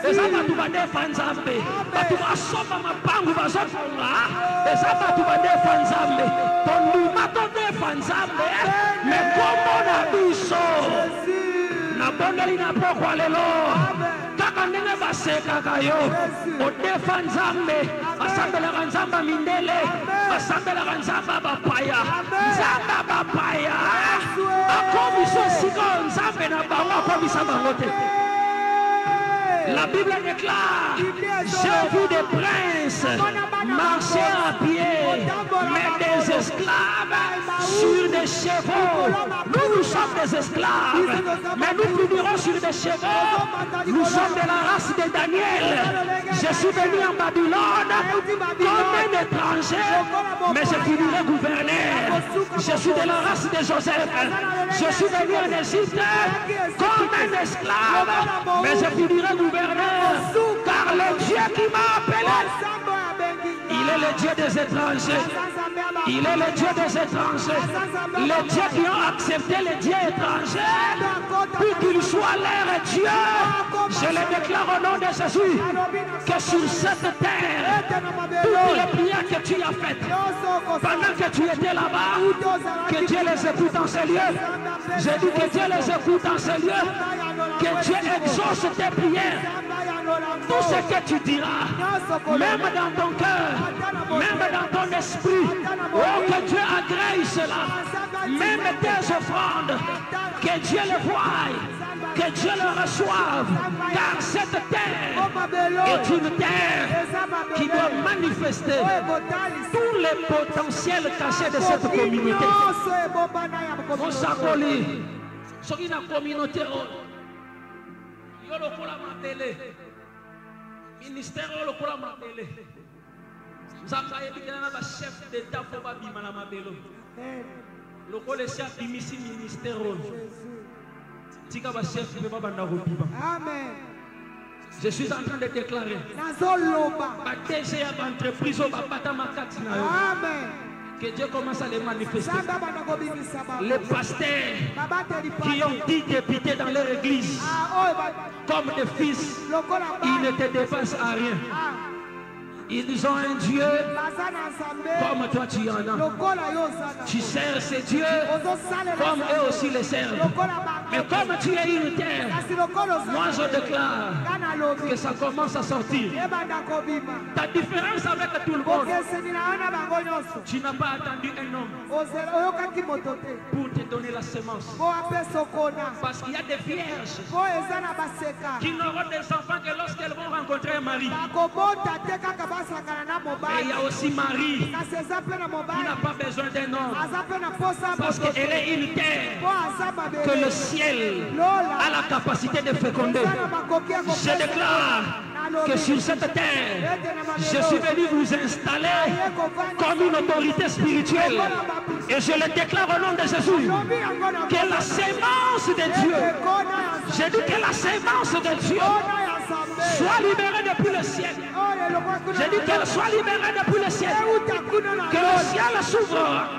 Eza batu ba défendre Nzambe. Batu ba soma mapangu ba zofunga. Eza batu ba défendre Nzambe. Tonduma to défendre Nzambe. Mais comment na biso? Na bondeli na pokwa lelo. Kaka ndenge baseka kayo. O défendre Nzambe. Asambela Nzamba mindele. Asambela Nzamba bapaya. Nzamba bapaya. Akomiso siko Nzambe na bango akomisa bango te. La Bible déclare, j'ai vu des princes marcher à pied, mais des esclaves sur des chevaux. Nous sommes des esclaves, mais nous finirons sur des chevaux. Nous sommes de la race de Daniel. Je suis venu en Babylone comme un étranger, mais je finirai gouverneur. Je suis de la race de Joseph. Je suis venu en Égypte comme un esclave, mais je finirai gouverneur. Car le Dieu qui m'a appelé, il est le Dieu des étrangers. Il est le Dieu des étrangers. Les dieux qui ont accepté les dieux étrangers, puis qu'ils soient leur Dieu. Je le déclare au nom de Jésus que sur cette terre, toutes les prières que tu as faites pendant que tu étais là-bas, que Dieu les écoute en ces lieux. J'ai dit que Dieu les écoute en ces lieux. Que Dieu exauce tes prières. Tout ce que tu diras, même dans ton cœur, même dans ton esprit, oh que Dieu agrée cela, même tes offrandes, que Dieu le voie, que Dieu le reçoive, car cette terre est une terre qui doit manifester tous les potentiels cachés de cette communauté. On s'appelle, ce qui est la communauté. Ministère lokola mabele. Nzamba yebikana ba chef d'état pour ba bima na mabelo. Lokola chef dimisi ministère. Tika ba chef be ba banda ko biba. Amen. Je suis en train de déclarer. Nazoloba. Ba DG ya entreprise ba bata makati na yo. Amen. Que Dieu commence à les manifester. Les pasteurs qui ont dit députés dans leur église, comme des fils, ils ne te dépassent à rien. Ils ont un Dieu comme toi tu en as. Tu sers ces dieux comme eux aussi les servent. Mais comme tu es une terre, moi je déclare que ça commence à sortir. Ta différence avec tout le monde, tu n'as pas attendu un homme pour te donner la semence. Parce qu'il y a des vierges qui n'auront des enfants que lorsqu'elles vont rencontrer un mari. Et il y a aussi Marie qui n'a pas besoin d'un homme parce qu'elle est une terre que le ciel a la capacité de féconder. Je déclare que sur cette terre, je suis venu vous installer comme une autorité spirituelle. Et je le déclare au nom de Jésus que la sémence de Dieu, je dis que la sémence de Dieu soit libérée depuis le ciel. Je dis qu'elle soit libérée depuis le ciel. Que le ciel s'ouvre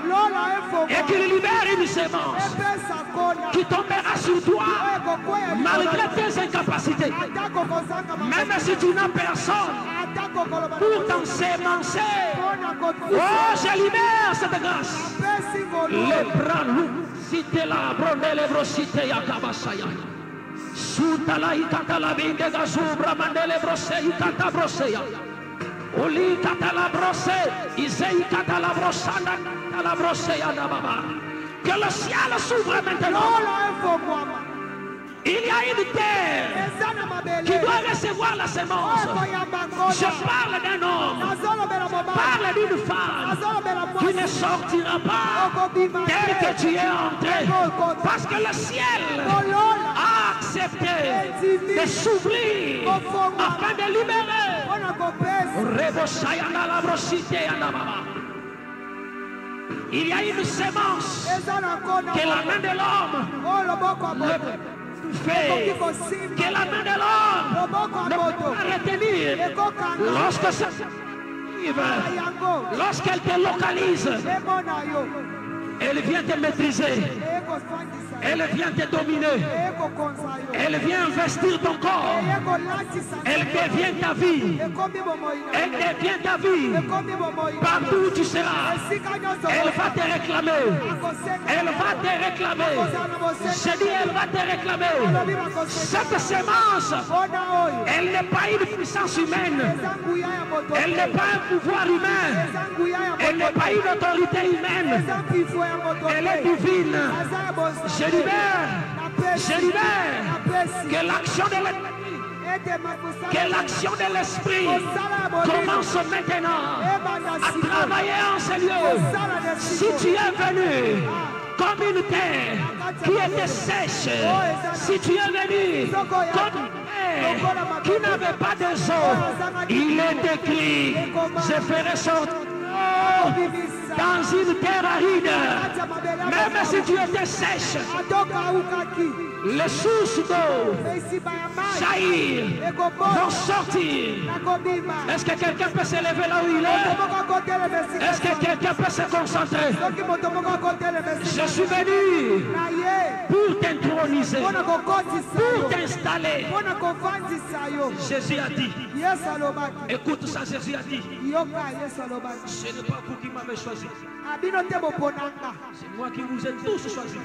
et qu'il libère une sémence qui tombera sur toi malgré tes incapacités. Même si tu n'as personne pour t'en sémencer, oh, je libère cette grâce. Les bras lourds, si t'es là, brondez les bros, si t'es yakabasaya. Sutala ikatala binde gazubra mandele brose ikata broseya. Oli katala brose, isei katala brosanda katala broseya na baba. Que le ciel s'ouvre maintenant. Il y a une terre qui doit recevoir la semence. Je parle d'un homme, parle d'une femme qui ne sortira pas tel que tu es entré. Parce que le ciel a accepté de s'ouvrir afin de libérer. Il y a une semence que la main de l'homme fait, que la main de l'homme ne peut pas retenir. Lorsque ça arrive, lorsqu'elle te localise, elle vient te maîtriser, elle vient te dominer, elle vient investir ton corps, elle devient ta vie, elle devient ta vie. Partout où tu seras, elle va te réclamer, elle va te réclamer. Je dis, elle va te réclamer. Cette semence, elle n'est pas une puissance humaine, elle n'est pas un pouvoir humain, elle n'est pas une autorité humaine, elle est divine. Je libère que l'action de l'esprit commence maintenant à travailler en ce lieu. Si tu es venu comme une terre qui était sèche, si tu es venu comme une terre qui n'avait pas de eau, il est écrit, je ferai sortir dans une terre aride. Même si tu étais sèche, les sources d'eau jaillir, vont sortir. Est-ce que quelqu'un peut se lever là où il est? Est-ce que quelqu'un peut se concentrer? Je suis venu pour t'introniser, pour t'installer. Jésus a dit, écoute ça, Jésus a dit, ce n'est pas vous qui m'avez choisi, c'est moi qui vous ai tous choisi.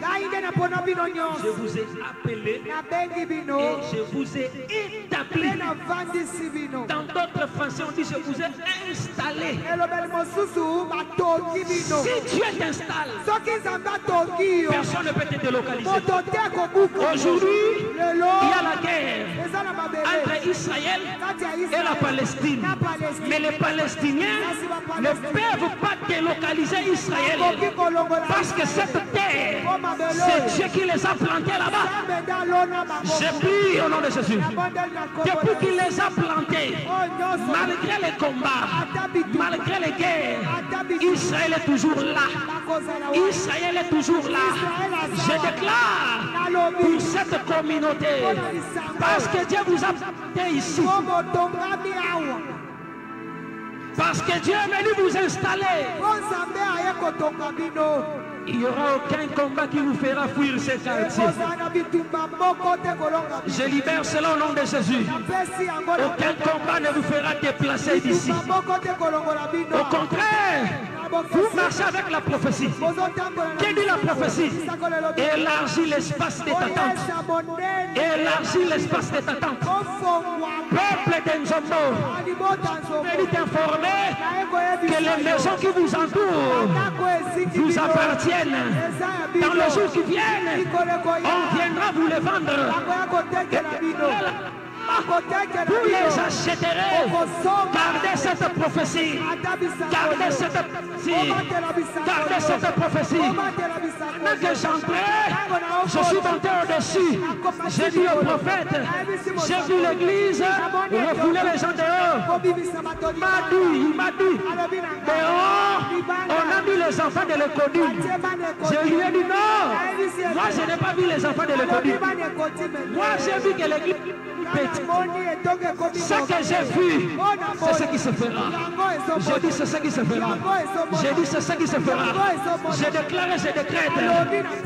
Je vous ai appelé et je vous ai établi. Dans d'autres français on dit je vous ai installé. Si Dieu t'installe, personne ne peut te délocaliser. Aujourd'hui il y a la guerre entre Israël et la Palestine, mais les Palestiniens ne peuvent pas délocaliser Israël parce que cette terre, c'est Dieu qui les a plantés là-bas. J'ai pris au nom de Jésus, depuis qu'il les a plantés, malgré les combats, malgré les guerres, Israël est toujours là. Israël est toujours là. Je déclare pour cette communauté, parce que Dieu vous a planté ici, parce que Dieu est venu vous installer, il n'y aura aucun combat qui vous fera fuir ces quartiers. Je libère cela au nom de Jésus. Aucun combat ne vous fera déplacer d'ici. Au contraire, vous marchez avec la prophétie. Qu'est-ce que dit la prophétie? Élargis l'espace de ta tente. Élargis l'espace de ta tente. Peuple d'Enzombo, je vais t'informer que les maisons qui vous entourent vous appartiennent. Dans les jours qui viennent, on viendra vous les vendre. Vous les achèterez. Gardez cette prophétie. Gardez cette prophétie. Gardez cette prophétie. Maintenant que j'entrais, je suis monté au-dessus. J'ai dit au prophète, j'ai vu l'église refouler les gens dehors. Il m'a dit, dehors, on a mis les enfants de l'école. Je lui ai dit non. Moi, je n'ai pas vu les enfants de l'école. Moi, j'ai vu que l'église petit. Ce que j'ai vu, c'est ce qui se fera. J'ai dit c'est ce qui se fera. J'ai dit c'est ce qui se fera. J'ai déclaré, je décrète,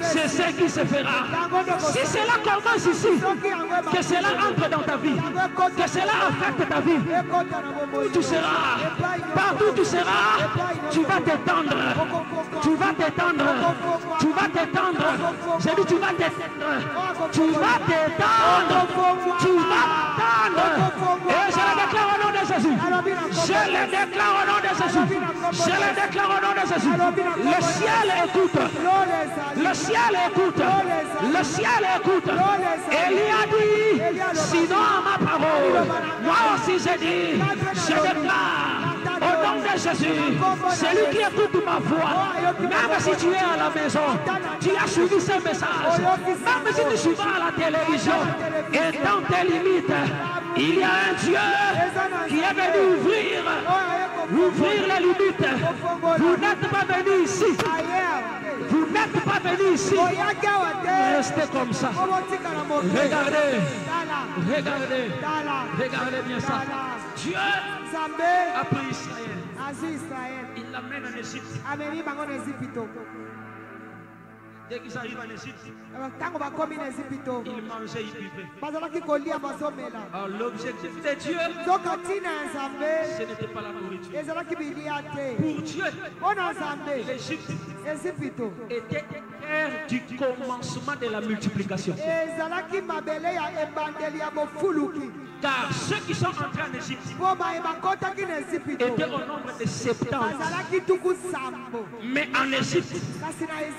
c'est ce qui se fera. Si cela commence ici, que cela entre dans ta vie, que cela affecte ta vie, où tu seras, partout où tu seras, tu vas t'étendre, tu vas t'étendre, tu vas vas t'étendre. J'ai dit tu vas t'étendre. Tu vas t'étendre. Tu vas t'étendre. Et je le déclare au nom de Jésus. Je le déclare au nom de Jésus. Je le déclare au nom de Jésus. Le ciel écoute. Le ciel écoute. Le ciel écoute. Élie a dit, sinon à ma parole, moi aussi j'ai dit, je déclare au nom de Jésus, celui qui écoute ma voix, même si tu es à la maison, tu as suivi ce message, même si tu suis à la télévision, et dans tes limites, il y a un Dieu qui est venu ouvrir les limites. Vous n'êtes pas venu ici. Vous n'êtes pas venu ici. Restez comme ça. Regardez. Regardez. Regardez bien ça. Dieu a pris Israël. Il l'amène en Égypte. Dès qu'ils arrivent en Égypte, ils mangeaient, ils buvaient. Alors l'objectif de Dieu, ce n'était pas la nourriture. Pour Dieu, l'Égypte était l'ère du commencement de la multiplication. Car ceux qui sont entrés en Égypte étaient au nombre de 70. Mais en Égypte,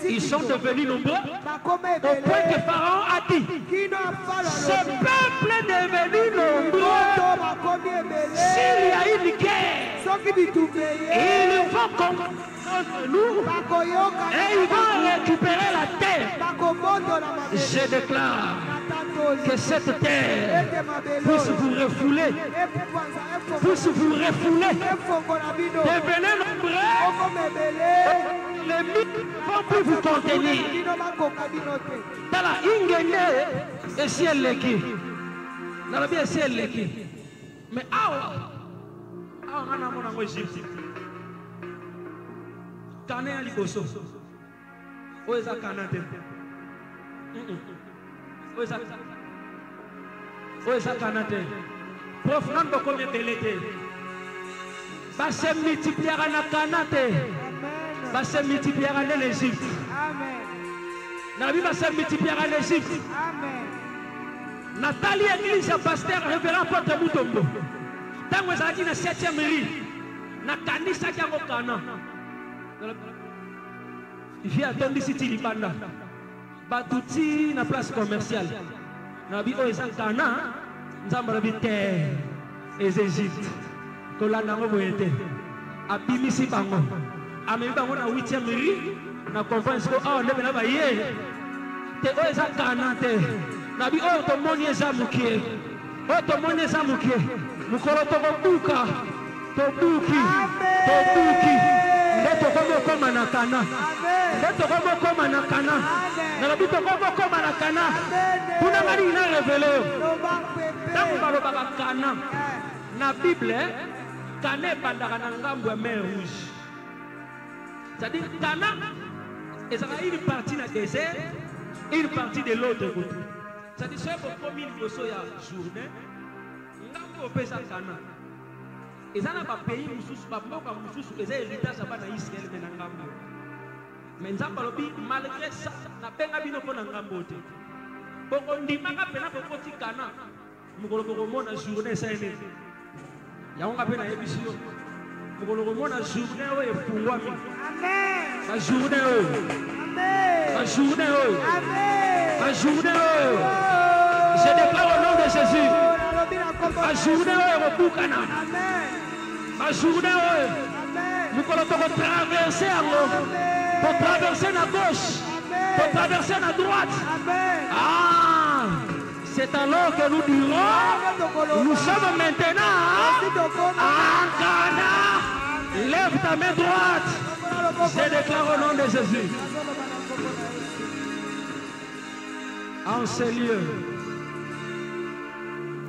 ils sont devenus nombreux au point que Pharaon a dit, ce peuple est devenu nombreux. S'il y a une guerre, ils vont contre nous et ils vont récupérer la terre. Je déclare que cette terre puisse vous refouler, devenez nombreux, les mythes ne vont plus vous contenir. Dans la ingénieuse, et si elle l'est qui, dans la bien si elle l'est qui, mais on a mon Égypte. Kané a liboso. Où est-ce Kanate? Où est-ce Kanate? Prof, non, pas combien de l'été. Va se multiplier à Kanate. Va se multiplier en Égypte. La vie va se multiplier en Égypte. Nathalie Église, pasteur, révérend Porte Moutombo. Tant que vous avez dit dans 7e rue, Nathalie Sakiamo Kana. Il vient attendre ici, il y a Batouti, la place commerciale. Nabi Oezan Kana, nous avons la terre et Égypte. Que là, nous avons été. Abimisi Bango. Ami Bango na 8e rue, na conférence ko on est là hier. Te Oezan Kana te. Nabi o to moni ezamukie. O to moni ezamukie. Mukolo to buka. To buki. To buki. Leto como koma na kana. Leto como koma na kana. Na la bito como koma na kana. Tuna mari na révélé. Tangu baloba kana. Na Bible, kana bandaka na ngambo ya mer rouge. C'est-à-dire kana est une partie na désert, une partie de l'autre côté. C'est-à-dire c'est pour commune bosso ya journée. Ngambo pesa kana. Et ça n'a pas payé les héritages à Israël de Nangambo. Mais malgré ça, n'a pas de Nangambo. Pour qu'on dise que nous avons fait Kana, nous avons fait une journée. Il y a un peu de émission. Nous avons fait une journée pour moi. La journée. La journée. La journée. Je déclare au nom de Jésus. La journée pour Kana. Ma journée, nous allons traverser à l'eau, pour traverser à gauche, pour traverser à droite. Ah, c'est alors que nous dirons, nous sommes maintenant en Ghana. Lève ta main droite. Je déclare au nom de Jésus. En ce lieu,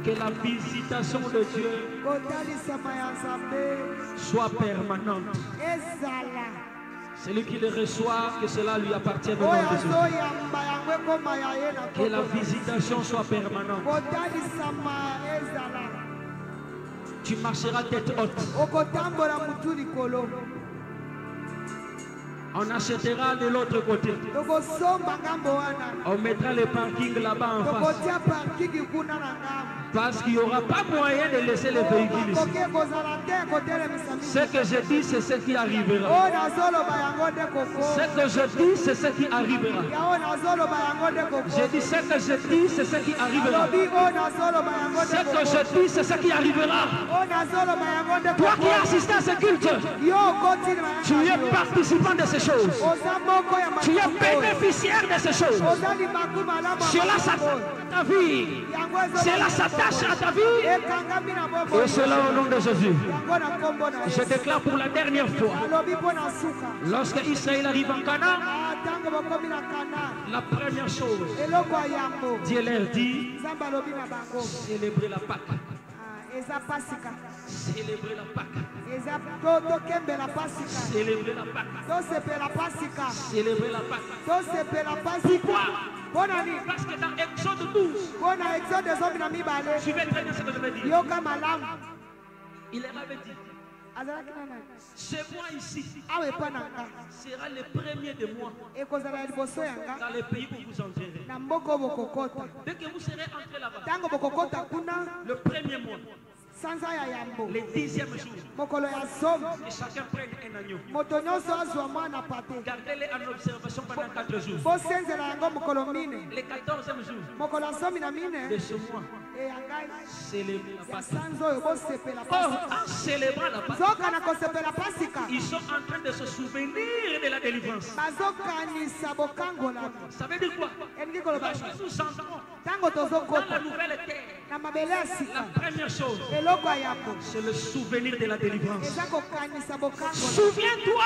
que la visitation de Dieu soit permanente. Celui qui le reçoit, que cela lui appartienne au nom de Jésus. Que la visitation soit permanente. Tu marcheras tête haute. On achètera de l'autre côté. On mettra le parking là-bas en face. Parce qu'il n'y aura pas moyen de laisser les véhicules ici. Ce que je dis, c'est ce qui arrivera. Ce que je dis, c'est ce qui arrivera. Je dis ce que je dis, c'est ce qui arrivera. Ce que je dis, c'est ce qui arrivera. Toi qui as assisté à ce culte, tu es participant de ces choses. Tu es bénéficiaire de ces choses. Cela s'attache à ta vie. Cela s'attache à ta vie. Et cela au nom de Jésus. Je déclare pour la dernière fois. Lorsque Israël arrive en Canaan, la première chose, Dieu leur dit, célébrer la Pâque. Célébrer la Pâque. Célébrer la Pâque. Célébrer la Pâque. Pourquoi? Parce que dans Exode 12, suivez très bien ce que je vais dire. Il leur avait dit, ce mois ici sera le premier de mois dans le pays où vous entrerez. Dès que vous serez entré là-bas, le premier mois, le 10e jour, que chacun prenne un agneau. Gardez-les en observation pendant 4 jours. Le 14e jour de ce mois, célébrer la Pâque. Or, en célébrant la Pâque, ils sont en train de se souvenir de la délivrance. Ça veut dire quoi? Lorsque nous entrons dans la nouvelle terre, la première chose, c'est le souvenir de la délivrance. Souviens-toi,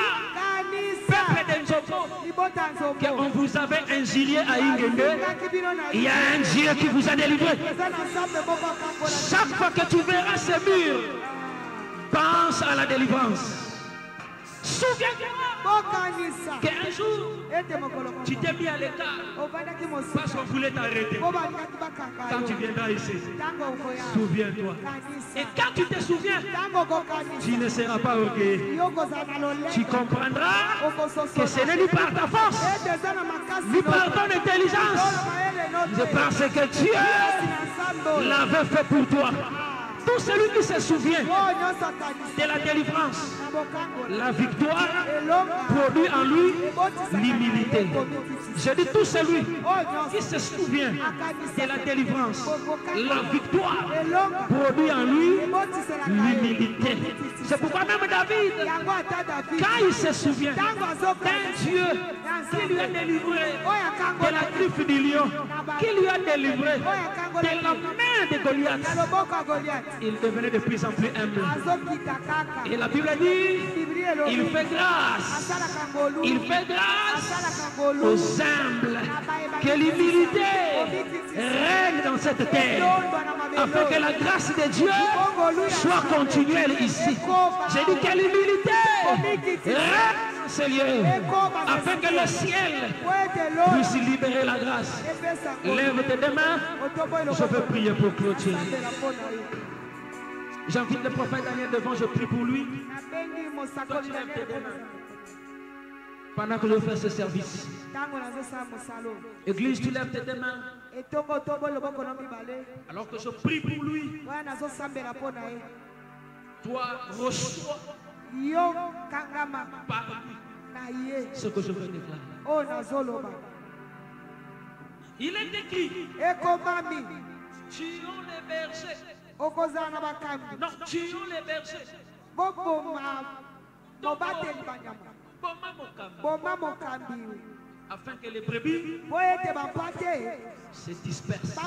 peuple d'Nzoko, qu'on vous avait injurié à Ingende. Il y a un Dieu qui vous a délivré. Chaque fois que tu verras ces murs, pense à la délivrance. Souviens-toi qu'un jour, tu t'es mis à l'écart parce qu'on voulait t'arrêter. Quand tu viendras ici, souviens-toi. Et quand tu te souviens, tu ne seras pas orgueilleux. Tu comprendras que ce n'est ni par ta force, ni par ton intelligence. C'est parce que Dieu l'avait fait pour toi. Tout celui qui se souvient de la délivrance, la victoire produit en lui l'humilité. Je dis tout celui qui se souvient de la délivrance, la victoire produit en lui l'humilité. C'est pourquoi même David, quand il se souvient d'un Dieu qui lui a délivré de la griffe du lion, qui lui a délivré de la main de Goliath, il devenait de plus en plus humble. Et la Bible dit, il fait grâce aux humbles, que l'humilité règne dans cette terre, afin que la grâce de Dieu soit continuelle ici. J'ai dit que l'humilité règne dans ce lieu, afin que le ciel puisse libérer la grâce. Lève tes deux mains, je veux prier pour clôturer. J'invite le prophète Daniel devant, je prie pour lui. Toi, tu lèves tes deux mains. Pendant que je fais ce service. Église, tu lèves tes deux mains. Alors que je prie pour lui. Toi, reçois par lui ce que je veux déclarer. Il est écrit. Tuons les bergers. Non, tuons les bergers. Afin que les brebis se dispersent.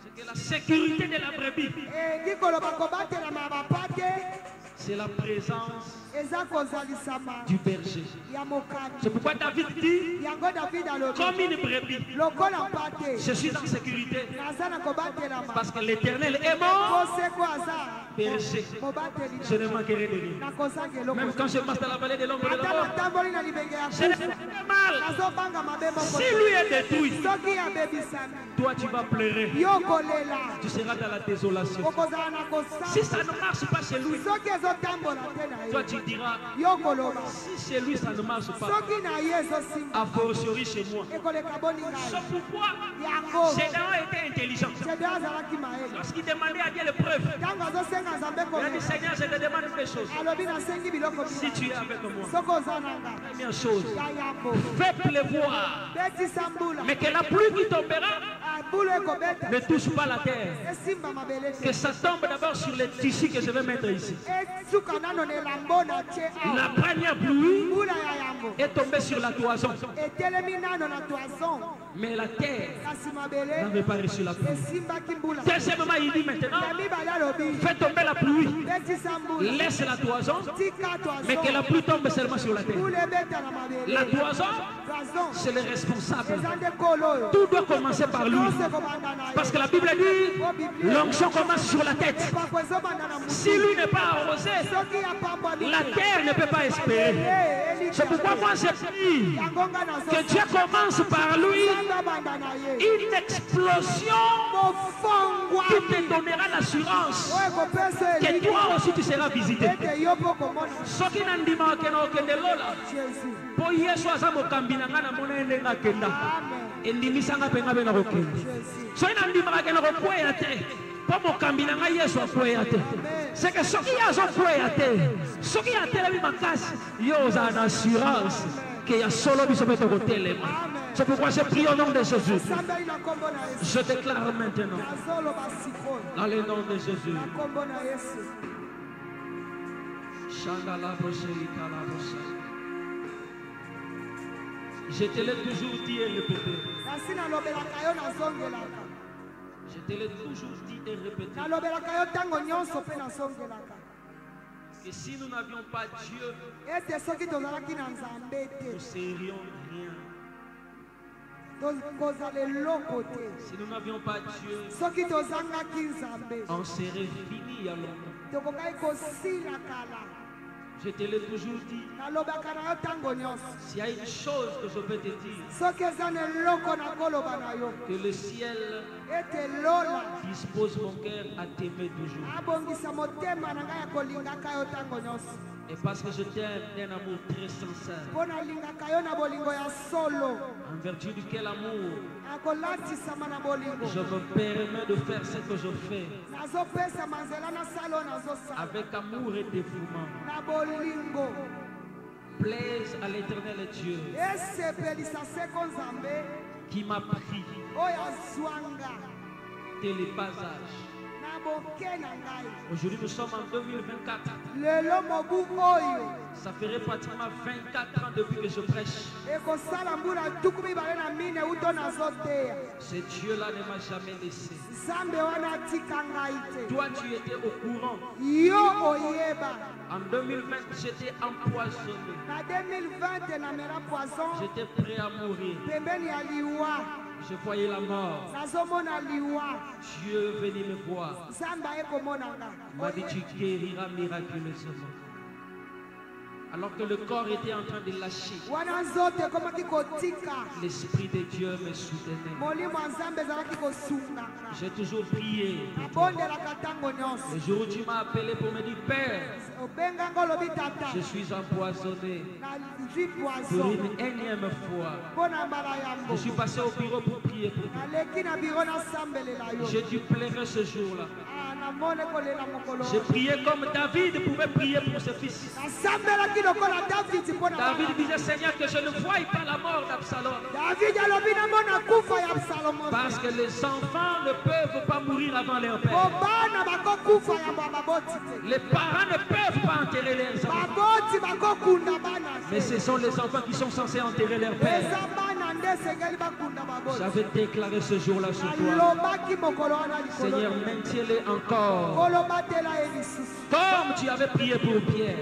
C'est que la sécurité de la brebis, c'est la présence du berger. C'est pourquoi David dit, comme une brebis, je suis en sécurité. Parce que l'Éternel est mon berger. Je ne manquerai de rien. Même quand je passe dans la vallée de l'ombre de la mort, je ne ferai mal. Si lui est détruit, toi tu vas pleurer. Tu seras dans la désolation. Si ça ne marche pas chez lui, toi tu tu diras, si chez lui ça ne marche pas, a fortiori chez moi. C'est pourquoi Gédéon était intelligent. Lorsqu'il demandait à Dieu les preuves, il a dit, Seigneur, je te demande une chose. Si tu es avec moi, première chose, fais pleuvoir, mais que la pluie qui tombera ne touche pas la terre. Que ça tombe d'abord sur les tissus que je vais mettre ici. La première pluie est tombée sur la toison. Mais la terre n'avait pas reçu la pluie. Deuxièmement, il dit maintenant, fais tomber la pluie, laisse la toison, mais que la pluie tombe seulement sur la terre. La toison, c'est le responsable. Tout doit commencer par lui. Parce que la Bible dit, l'onction commence sur la tête. Si lui n'est pas arrosé, la terre ne peut pas espérer. C'est pourquoi moi j'ai dit que Dieu commence par lui une explosion qui te donnera l'assurance que toi aussi tu seras visité. Ce qui n'a dit que pour Yesu aza kambina ngana mona endenga kenda endimisanga penga bena kokenda so ina ndimaka kena kokwea te po mokambina nga Yesu akwea te c'est que soki yazo kwea te soki ya tele makasi yo za na assurance que ya solo biso beto kotelema. C'est pourquoi je prie au nom de Jésus. Je déclare maintenant dans le nom de Jésus. Chandala Boselika la Bosa. Je te l'ai toujours dit et répété. Je te l'ai toujours dit et répété. Que si nous n'avions pas Dieu, nous serions rien. Si nous n'avions pas Dieu, on serait fini il y a longtemps. Je te l'ai toujours dit. S'il y a une chose que je peux te dire, que le ciel dispose mon cœur à t'aimer toujours. Et parce que je t'aime d'un amour très sincère, en vertu duquel amour, je me permets de faire ce que je fais avec amour et dévouement. Plaise à l'Éternel Dieu qui m'a pris dès le bas âge. Aujourd'hui nous sommes en 2024. Ça ferait pratiquement 24 ans depuis que je prêche. Ce Dieu-là ne m'a jamais laissé. Toi tu étais au courant. En 2020 j'étais empoisonné. J'étais prêt à mourir. Je voyais la mort. Dieu venait me voir. Il m'a dit tu guériras miraculeusement. Alors que le corps était en train de lâcher, l'Esprit de Dieu me soutenait. J'ai toujours prié. Le jour où tu m'as appelé pour me dire Père, je suis empoisonné pour une énième fois. Je suis passé au bureau pour prier pour toi. J'ai dû pleurer ce jour-là. J'ai prié comme David pouvait prier pour ses fils. David disait Seigneur que je ne voie pas la mort d'Absalom. Parce que les enfants ne peuvent pas mourir avant leur père. Les parents ne peuvent pas enterrer leurs enfants. Mais ce sont les enfants qui sont censés enterrer leur père. J'avais déclaré ce jour-là sur toi. Seigneur, maintiens-les encore. Comme tu avais prié pour Pierre.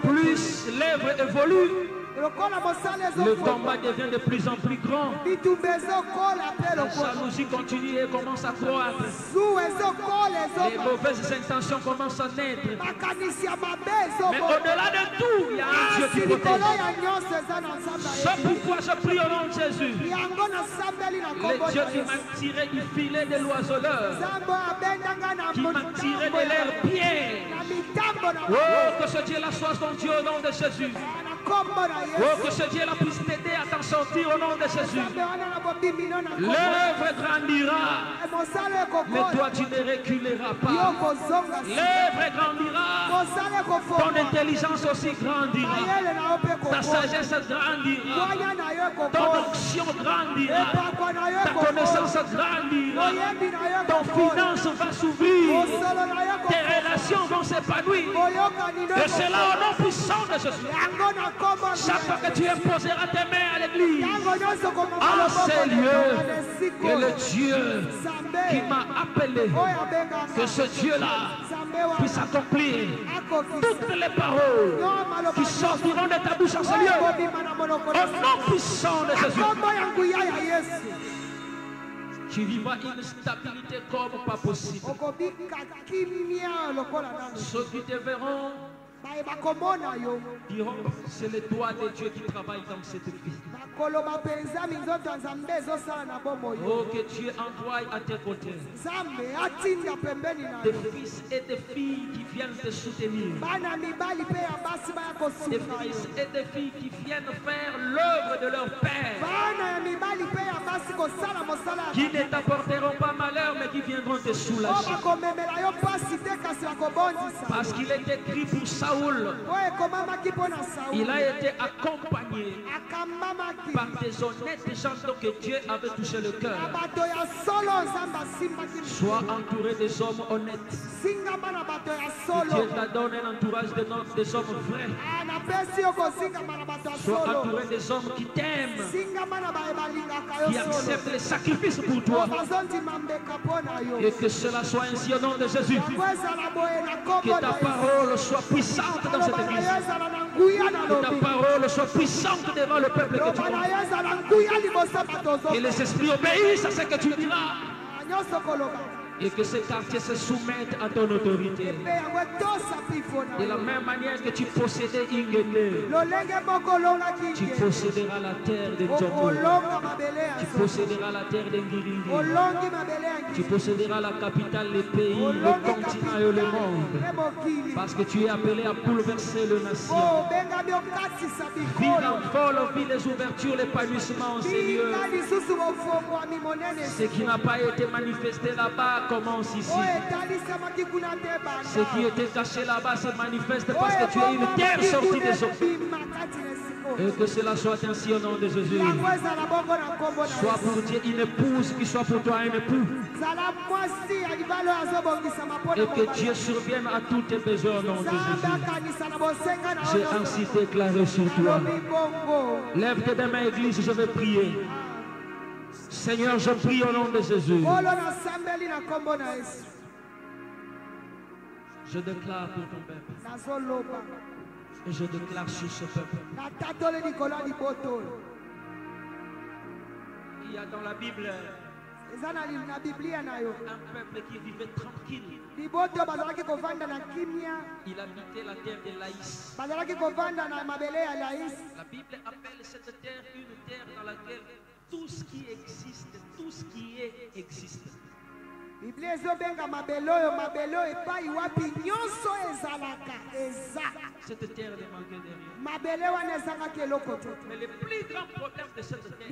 Plus l'œuvre évolue, Le combat devient de plus en plus grand. La jalousie continue et commence à croître. Les mauvaises intentions commencent à naître. Mais au-delà de tout, il y a un Dieu qui protège. C'est pourquoi je prie au nom de Jésus. Le Dieu qui m'a tiré du filet de l'oiseleur, qui m'a tiré de l'air pierre. Oh, que ce Dieu-là soit ton Dieu au nom de Jésus. Oh, que ce Dieu-là puisse t'aider à t'en sortir au nom de Jésus. L'œuvre grandira, mais toi tu ne reculeras pas. L'œuvre grandira, ton intelligence aussi grandira, ta sagesse grandira, ton onction grandira, ta connaissance grandira, ton finance va s'ouvrir, tes relations vont s'épanouir. Et c'est là au nom puissant de Jésus. Chaque fois que tu imposeras tes mains à l'église, en ces lieux, que le Dieu qui m'a appelé, que ce Dieu-là puisse accomplir toutes les paroles qui sortiront de ta bouche en ce lieu, au nom puissant de Jésus. Tu vivras une stabilité comme pas possible. Ceux qui te verront diront, c'est le doigt de Dieu qui travaille dans cette vie. Oh, que Dieu envoie à tes côtés des fils et des filles qui viennent te soutenir, des fils et des filles qui viennent faire l'œuvre de leur Père, qui ne t'apporteront pas malheur mais qui viendront te soulager. Parce qu'il est écrit pour Saoul, il a été accompagné par des honnêtes gens dont que Dieu avait touché le cœur. Sois entouré des hommes honnêtes. Dieu t'a donné un entourage des hommes vrais. Sois entouré des hommes qui t'aiment, qui acceptent les sacrifices pour toi. Et que cela soit ainsi au nom de Jésus. Que ta parole soit puissante dans cette église. Que ta parole soit puissante devant le peuple que tu as. Que les esprits obéissent à ce que tu diras. Et que ces quartiers se soumettent à ton autorité. De la même manière que tu possédais Ingene, tu posséderas la terre de Djoko. Tu posséderas la terre d'Engirindi. Tu posséderas la capitale, les pays, le continent et le monde. Parce que tu es appelé à bouleverser le nation. Ville en folle, ville des ouvertures, l'épanouissement en ces lieux. Ce qui n'a pas été manifesté là-bas commence ici. Ce qui était caché là-bas se manifeste parce que tu es une terre sortie des eaux. Et que cela soit ainsi au nom de Jésus. Sois pour Dieu une épouse qui soit pour toi un époux. Et que Dieu survienne à tous tes besoins au nom de Jésus. J'ai ainsi déclaré sur toi. Lève tes mains, Église, je vais prier. Seigneur, je prie au nom de Jésus. Je déclare pour ton peuple. Et je déclare sur ce peuple. Il y a dans la Bible un peuple qui vivait tranquille. Il habitait la terre de Laïs. La Bible appelle cette terre une terre dans laquelle tout ce qui existe, tout ce qui est, existe. Cette terre ne manquait de rien. Mais le plus grand problème de cette terre,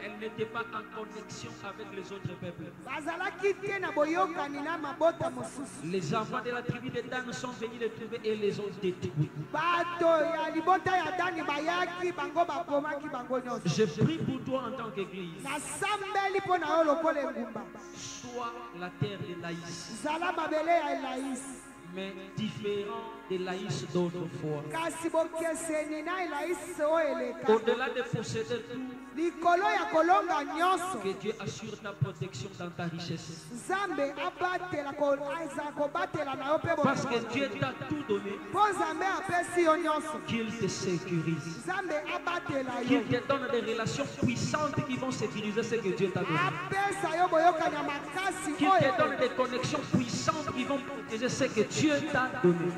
elle n'était pas en connexion avec les autres peuples. Les enfants de la tribu de Dan sont venus les trouver et les ont détruits. Je prie pour toi en tant qu'église. Soit la terre de Laïs, mais différent de Laïs d'autrefois. Au-delà de posséder tout, que Dieu assure ta protection dans ta richesse. Parce que Dieu t'a tout donné, qu'il te sécurise, qu'il te donne des relations puissantes qui vont sécuriser ce que Dieu t'a donné, qu'il te donne des connexions puissantes qui vont protéger ce que Dieu t'a donné.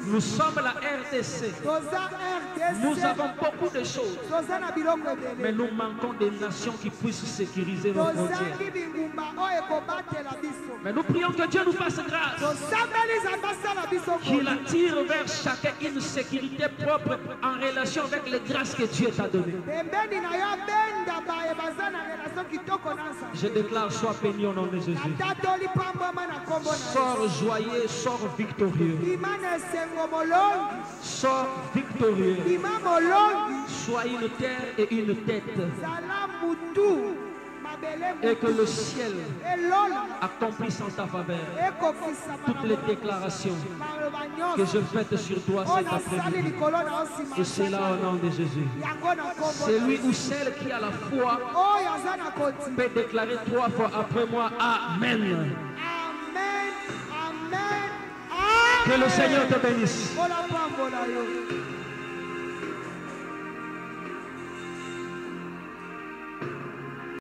Nous sommes la RDC. Nous avons beaucoup de choses, mais nous manquons des nations qui puissent sécuriser nos frontières. Mais nous prions que Dieu nous fasse grâce, qu'il attire vers chacun une sécurité propre en relation avec les grâces que Dieu t'a données. Je déclare, sois béni au nom de Jésus. Sors joyeux, sors victorieux. Sors victorieux. Sois une terre et une tête. Et que le ciel accomplisse en ta faveur toutes les déclarations que je fais sur toi cet après-midi. Et c'est là au nom de Jésus. Celui ou celle qui a la foi peut déclarer 3 fois après moi Amen. Amen. Amen. Que le Seigneur te bénisse.